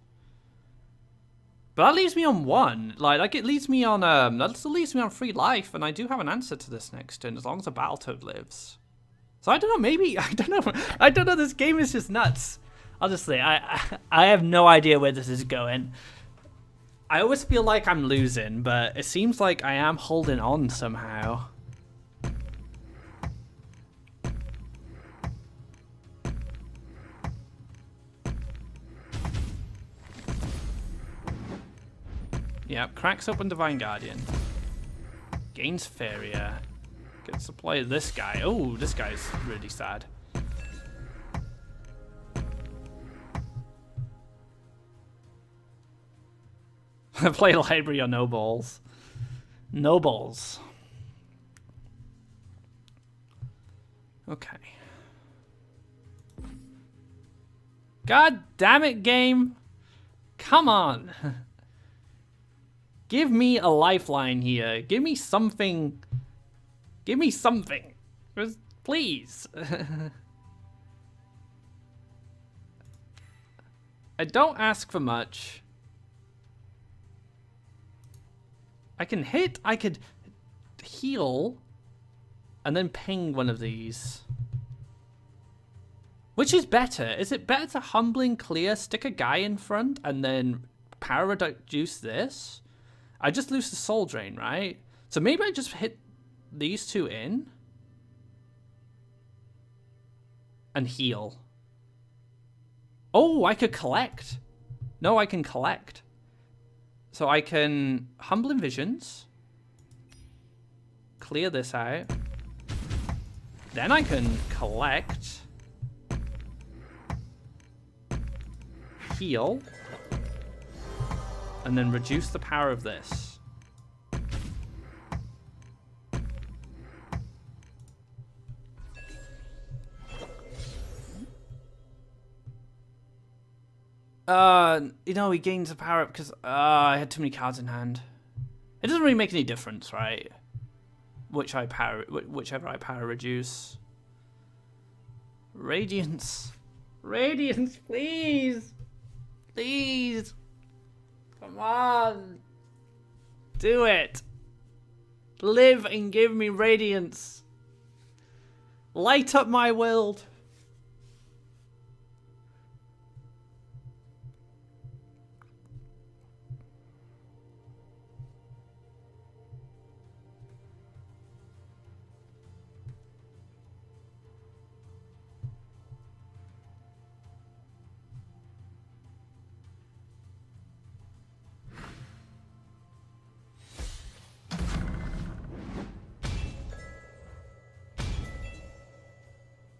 But that leaves me on 1. Like it leaves me on that still leaves me on 3 life, and I do have an answer to this next turn as long as a Battletoad lives. So I don't know, maybe I don't know. I don't know, this game is just nuts. Honestly, I have no idea where this is going. I always feel like I'm losing, but it seems like I am holding on somehow. Yep, cracks open Divine Guardian. Gains Faeria. Gets to play this guy. Oh, this guy's really sad. Play library or no balls. No balls. Okay. God damn it, game. Come on. Give me a lifeline here. Give me something. Give me something. Just please. I don't ask for much. I can hit, I could heal, and then ping one of these. Which is better? Is it better to humbling clear, stick a guy in front, and then power reduce this? I just lose the soul drain, right? So maybe I just hit these two in and heal. Oh, I could collect. No, I can collect. So I can Humbling Visions, clear this out, then I can collect, heal, and then reduce the power of this. You know, he gains the power up because I had too many cards in hand. It doesn't really make any difference, right? Whichever I power reduce. Radiance. Radiance, please. Please. Come on. Do it. Live and give me radiance. Light up my world.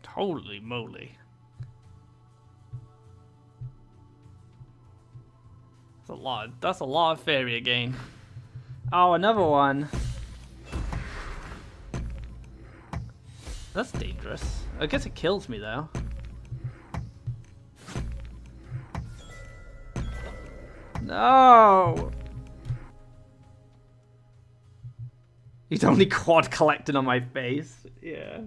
Holy moly. That's a lot of Faeria gain. Oh, another one. That's dangerous. I guess it kills me though. No. He's only quad collecting on my face. Yeah.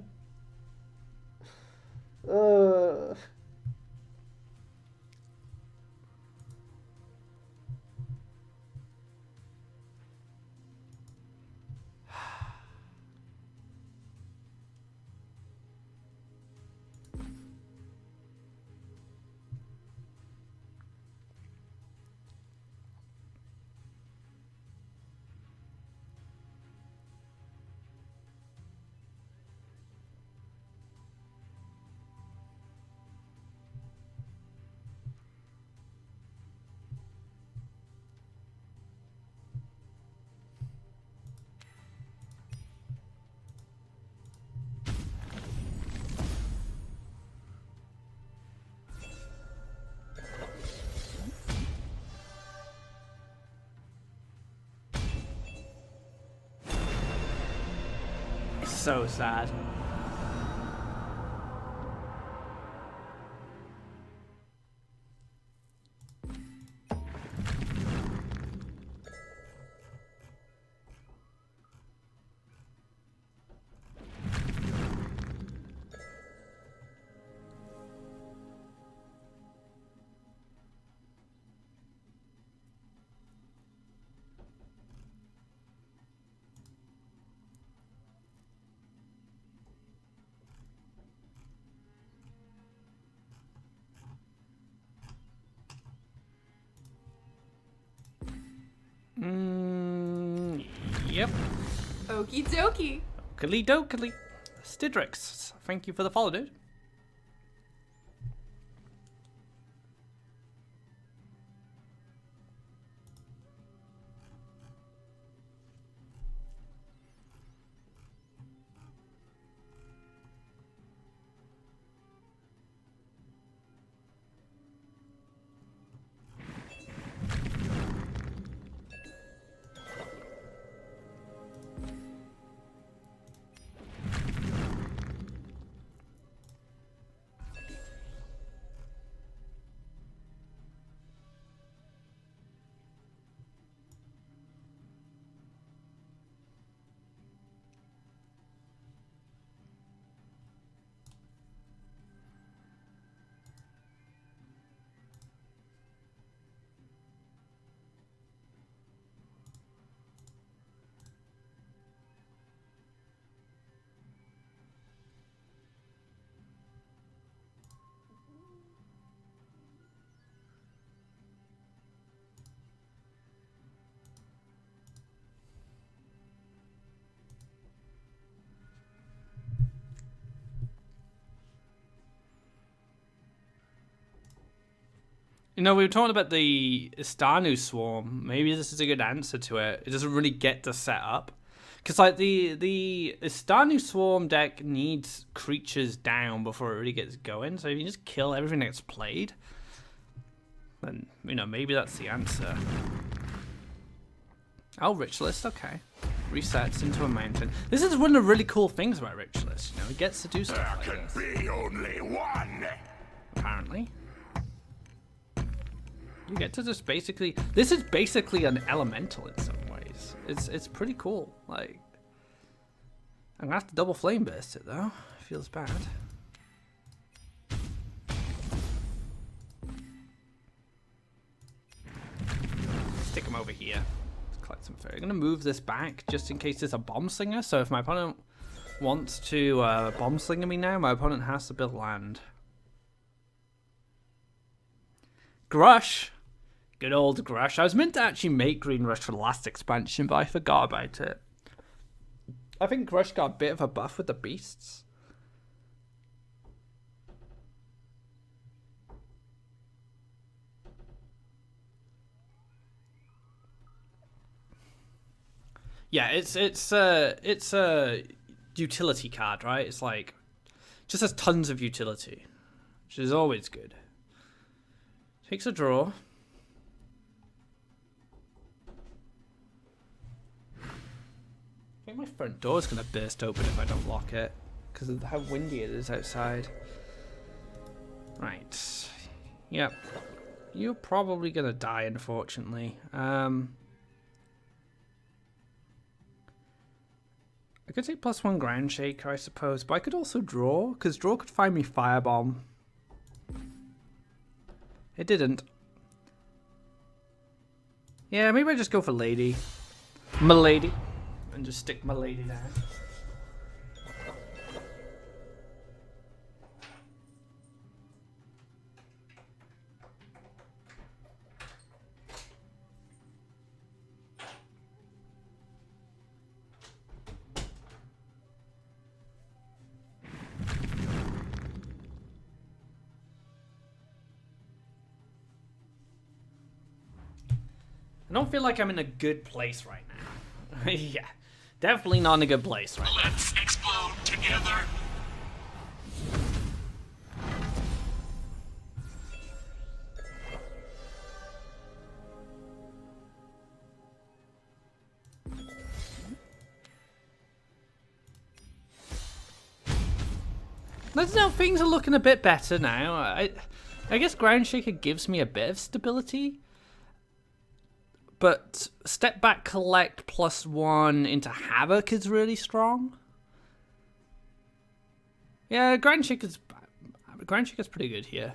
So sad. Yep. Okie dokie. Okily dokily. Stidrix, thank you for the follow, dude. You know, we were talking about the Istanu Swarm. Maybe this is a good answer to it. It doesn't really get to set up. Because, like, the Istanu Swarm deck needs creatures down before it really gets going. So if you just kill everything that's played, then, you know, maybe that's the answer. Oh, Rich List, okay. Resets into a mountain. This is one of the really cool things about Rich List. You know, it gets to do stuff like this. There can be only one. Apparently. You get to just basically... This is basically an elemental in some ways. It's pretty cool. Like, I'm gonna have to double flame burst it though. Feels bad. Stick him over here. Let's collect some fairy. I'm gonna move this back just in case there's a bomb slinger. So if my opponent wants to bomb slinger me now, my opponent has to build land. Grush. Good old Grush. I was meant to actually make Green Rush for the last expansion, but I forgot about it. I think Grush got a bit of a buff with the beasts. Yeah, it's a utility card, right? It's like just has tons of utility, which is always good. Takes a draw. I think my front door is going to burst open if I don't lock it because of how windy it is outside. Right. Yep. You're probably going to die, unfortunately. I could take +1 Ground Shaker, I suppose, but I could also draw, because draw could find me Firebomb. It didn't. Yeah, maybe I just go for Lady. Milady. And just stick my lady down. I don't feel like I'm in a good place right now. Yeah. Definitely not in a good place right now. Let's explode together. No, things are looking a bit better now. I guess Ground Shaker gives me a bit of stability. But Step Back Collect +1 into Havoc is really strong. Yeah, Ground Shaker's pretty good here.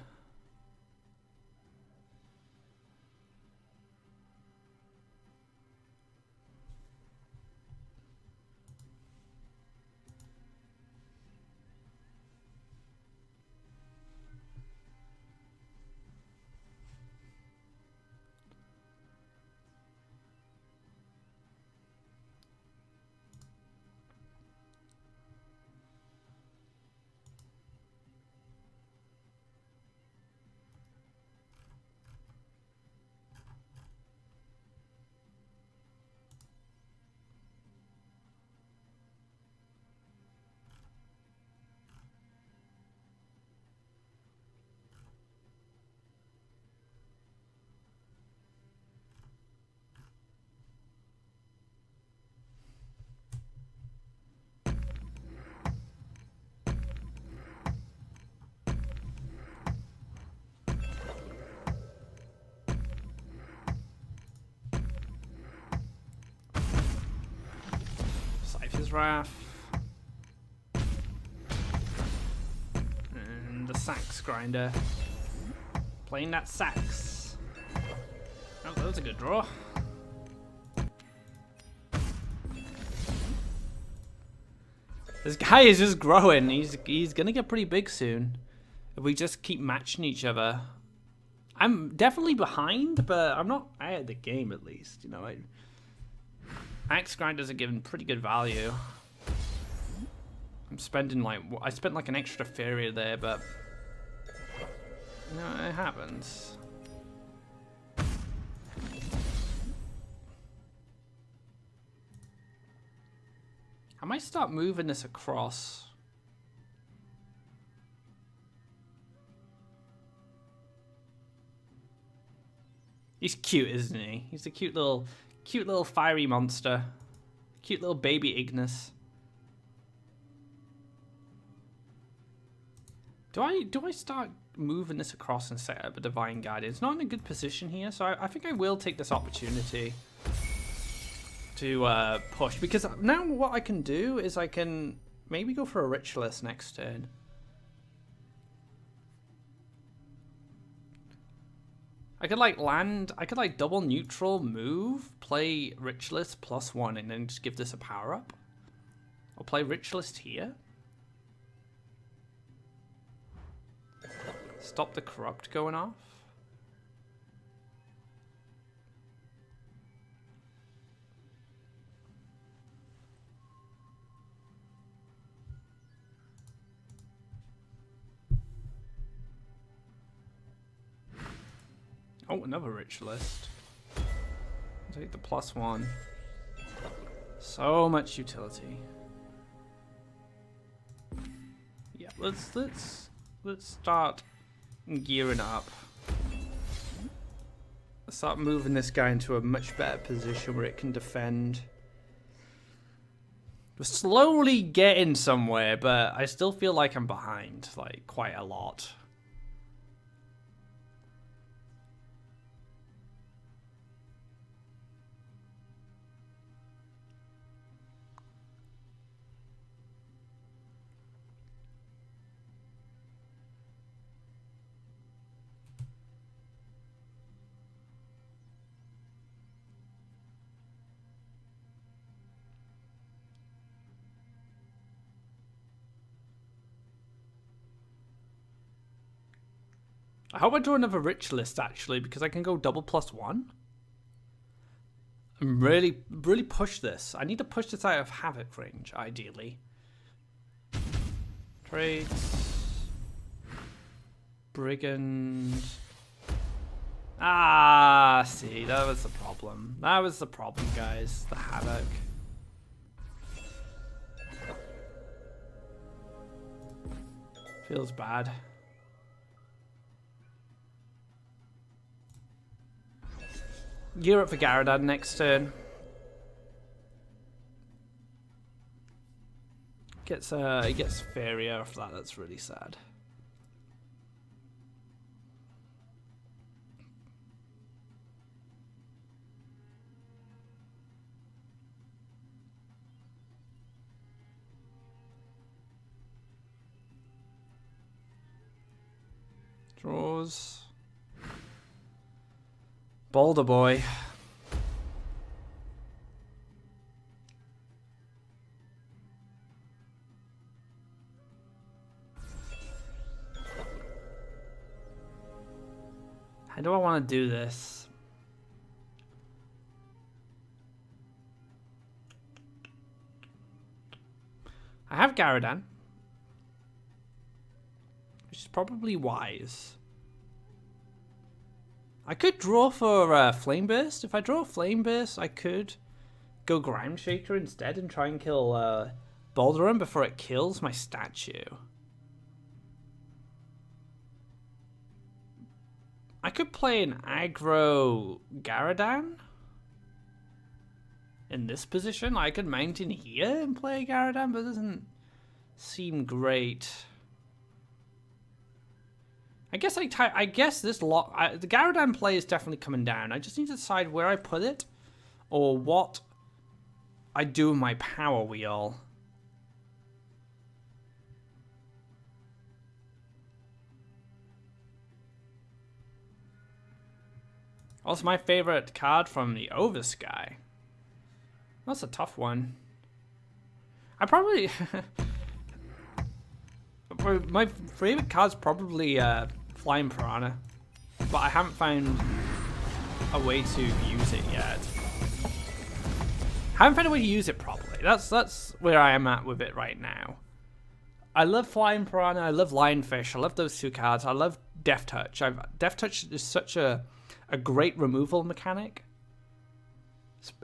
His Wrath. And the Sax Grinder. Playing that sax. Oh, that was a good draw. This guy is just growing. He's gonna get pretty big soon. If we just keep matching each other. I'm definitely behind, but I'm not out of the game at least. You know, Axe Grinders are giving pretty good value. I'm spending like... I spent like an extra Faeria there, but... You know, it happens. I might start moving this across. He's cute, isn't he? He's a cute little fiery monster. Cute little baby Ignis. Do I start moving this across and set up a Divine Guardian? It's not in a good position here, so I think I will take this opportunity to push. Because now what I can do is I can maybe go for a Ritualist next turn. I could like land, I could like double neutral, move, play Ritualist +1 and then just give this a power up. Or play Ritualist here. Stop the Corrupt going off. Oh, another Ritualist. Take the +1. So much utility. Yeah, let's start gearing up. Let's start moving this guy into a much better position where it can defend. We're slowly getting somewhere, but I still feel like I'm behind, like quite a lot. I hope I draw another Ritualist, actually, because I can go double +1. And really push this. I need to push this out of Havoc range, ideally. Trades. Brigand. Ah, see, that was the problem. That was the problem, guys. The Havoc. Feels bad. Gear up for Garadan next turn. He gets Faeria after that. That's really sad. Draws. Boulder Boy. How do I want to do this? I have Garadan, which is probably wise. I could draw for Flame Burst. If I draw Flame Burst, I could go Ground Shaker instead and try and kill Balduran before it kills my statue. I could play an aggro Garadan in this position. I could mount in here and play Garadan, but it doesn't seem great. I guess this lot, the Garadan play is definitely coming down. I just need to decide where I put it, or what I do with my power wheel. Also, my favorite card from the Oversky. That's a tough one. I probably my favorite card's probably Flying Piranha, but I haven't found a way to use it yet. I haven't found a way to use it properly. That's where I am at with it right now. I love Flying Piranha. I love Lionfish. I love those two cards. I love Death Touch. Death Touch is such a great removal mechanic.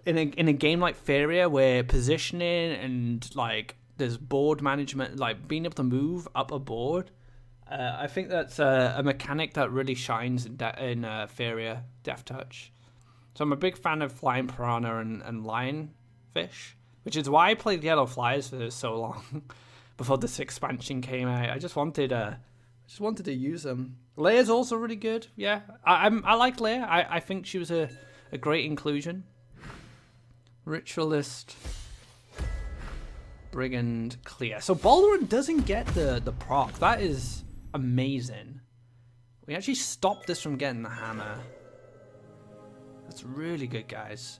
In a game like Faeria, where positioning and like there's board management, like being able to move up a board, I think that's a mechanic that really shines in Faeria Death Touch. So I'm a big fan of Flying Piranha and Lionfish, which is why I played Yellow Flyers for so long before this expansion came out. I just wanted to use them. Leia's also really good. Yeah, I like Leia. I think she was a great inclusion. Ritualist, Brigand, clear. So Balduran doesn't get the proc. That is amazing. We actually stopped this from getting the hammer. That's really good, guys.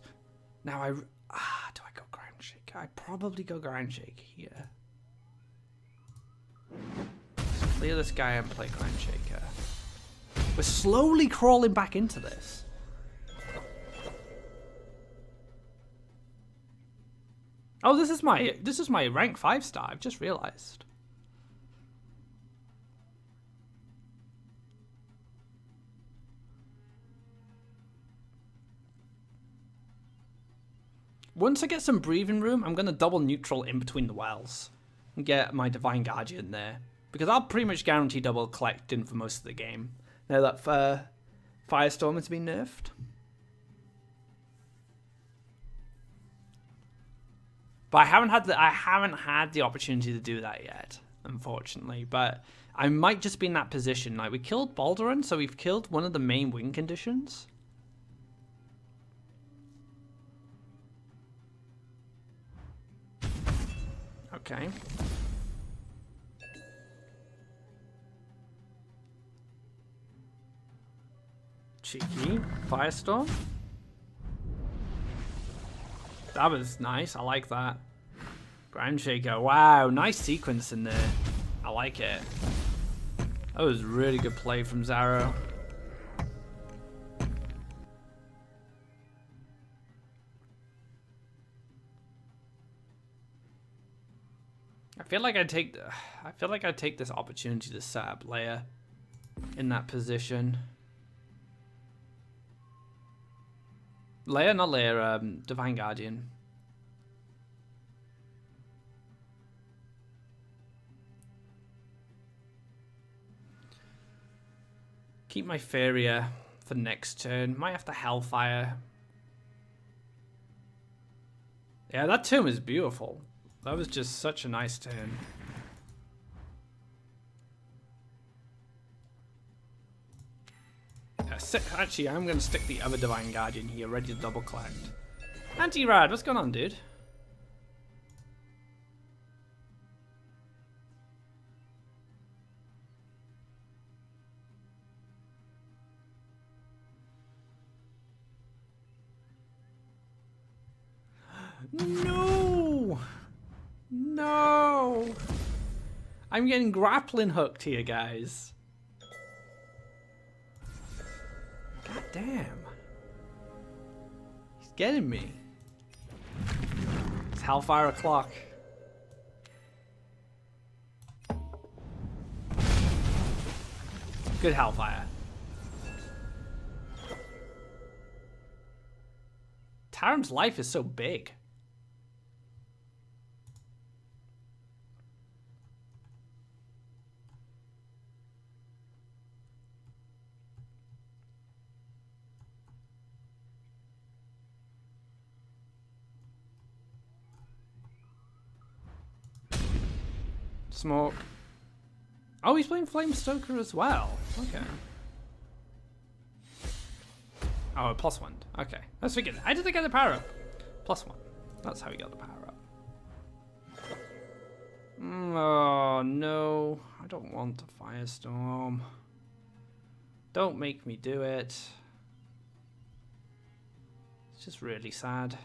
Now do I go Ground Shake? I probably go Ground Shake here. Let's clear this guy and play Ground Shaker. We're slowly crawling back into this. Oh, this is my rank 5-star. I've just realized. Once I get some breathing room, I'm gonna double neutral in between the wells and get my Divine Guardian there, because I'll pretty much guarantee double collecting for most of the game now that Firestorm has been nerfed. But I haven't had the opportunity to do that yet, unfortunately. But I might just be in that position. Like, we killed Balduran, so we've killed one of the main win conditions. Okay. Cheeky. Firestorm. That was nice. I like that. Ground Shaker. Wow, nice sequence in there. I like it. That was really good play from Zaro. I feel like I'd take this opportunity to set up Leia in that position. Leia, not Leia, Divine Guardian. Keep my Faeria for next turn. Might have to Hellfire. Yeah, that turn was beautiful. That was just such a nice turn. Actually, I'm going to stick the other Divine Guardian here, ready to double collect. Anti-Rad, what's going on, dude? No! No! I'm getting grappling hooked here, guys. God damn. He's getting me. It's Hellfire o'clock. Good Hellfire. Taram's life is so big. Smoke. Oh, he's playing Flamestoker as well. Okay. Oh, +1. Okay. Let's figure it. How did I get the power up? +1. That's how we got the power up. Oh, no. I don't want the Firestorm. Don't make me do it. It's just really sad.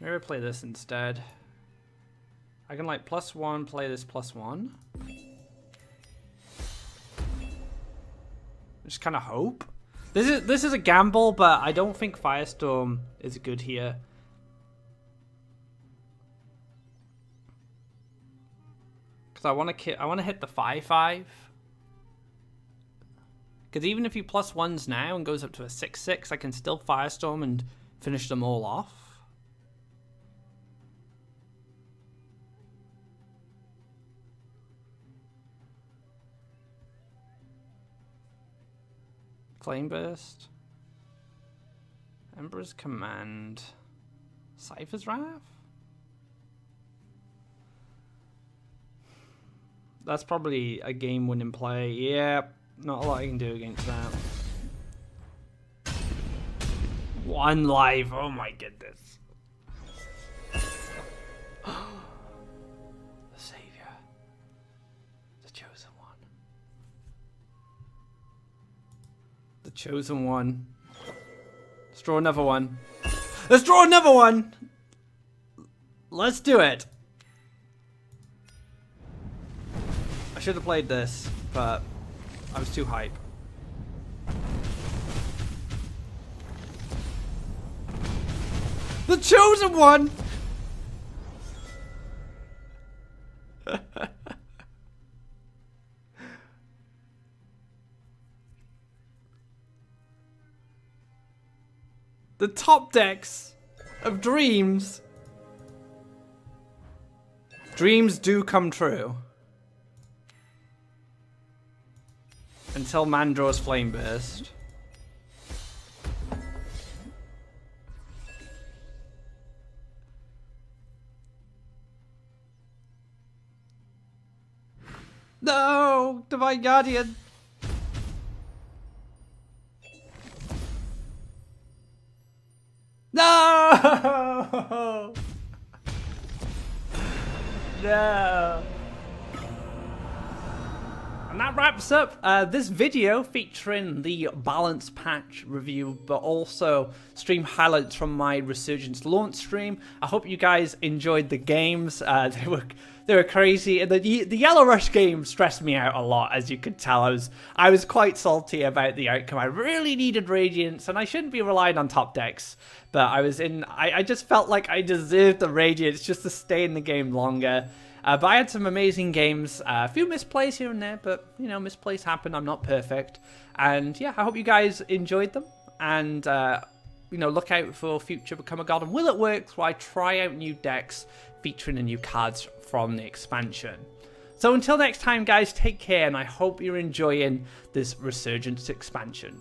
Maybe I'll play this instead. I can like +1, play this +1. Just kind of hope. This is a gamble, but I don't think Firestorm is good here. Because I want to hit the 5/5. Because even if he +1s now and goes up to a 6/6, I can still Firestorm and finish them all off. Flame Burst. Emperor's Command. Cypher's Wrath? That's probably a game-winning play. Yeah, not a lot I can do against that. 1 life. Oh my goodness. The Savior. The Chosen One. The Chosen One. Let's draw another one. Let's draw another one! Let's do it. I should have played this, but I was too hype. The Chosen One! The top decks of dreams. Dreams do come true. Until man draws Flame Burst. No! Divine Guardian! No! No! And that wraps up this video featuring the balance patch review, but also stream highlights from my Resurgence launch stream. I hope you guys enjoyed the games. They were crazy. And the Yellow Rush game stressed me out a lot, as you could tell. I was quite salty about the outcome. I really needed Radiance, and I shouldn't be relying on top decks. But I just felt like I deserved the Radiance just to stay in the game longer. But I had some amazing games, a few misplays here and there, but, you know, misplays happen, I'm not perfect. And, yeah, I hope you guys enjoyed them, and, you know, look out for future Become a God and Will It Work, where I try out new decks featuring the new cards from the expansion. So until next time, guys, take care, and I hope you're enjoying this Resurgence expansion.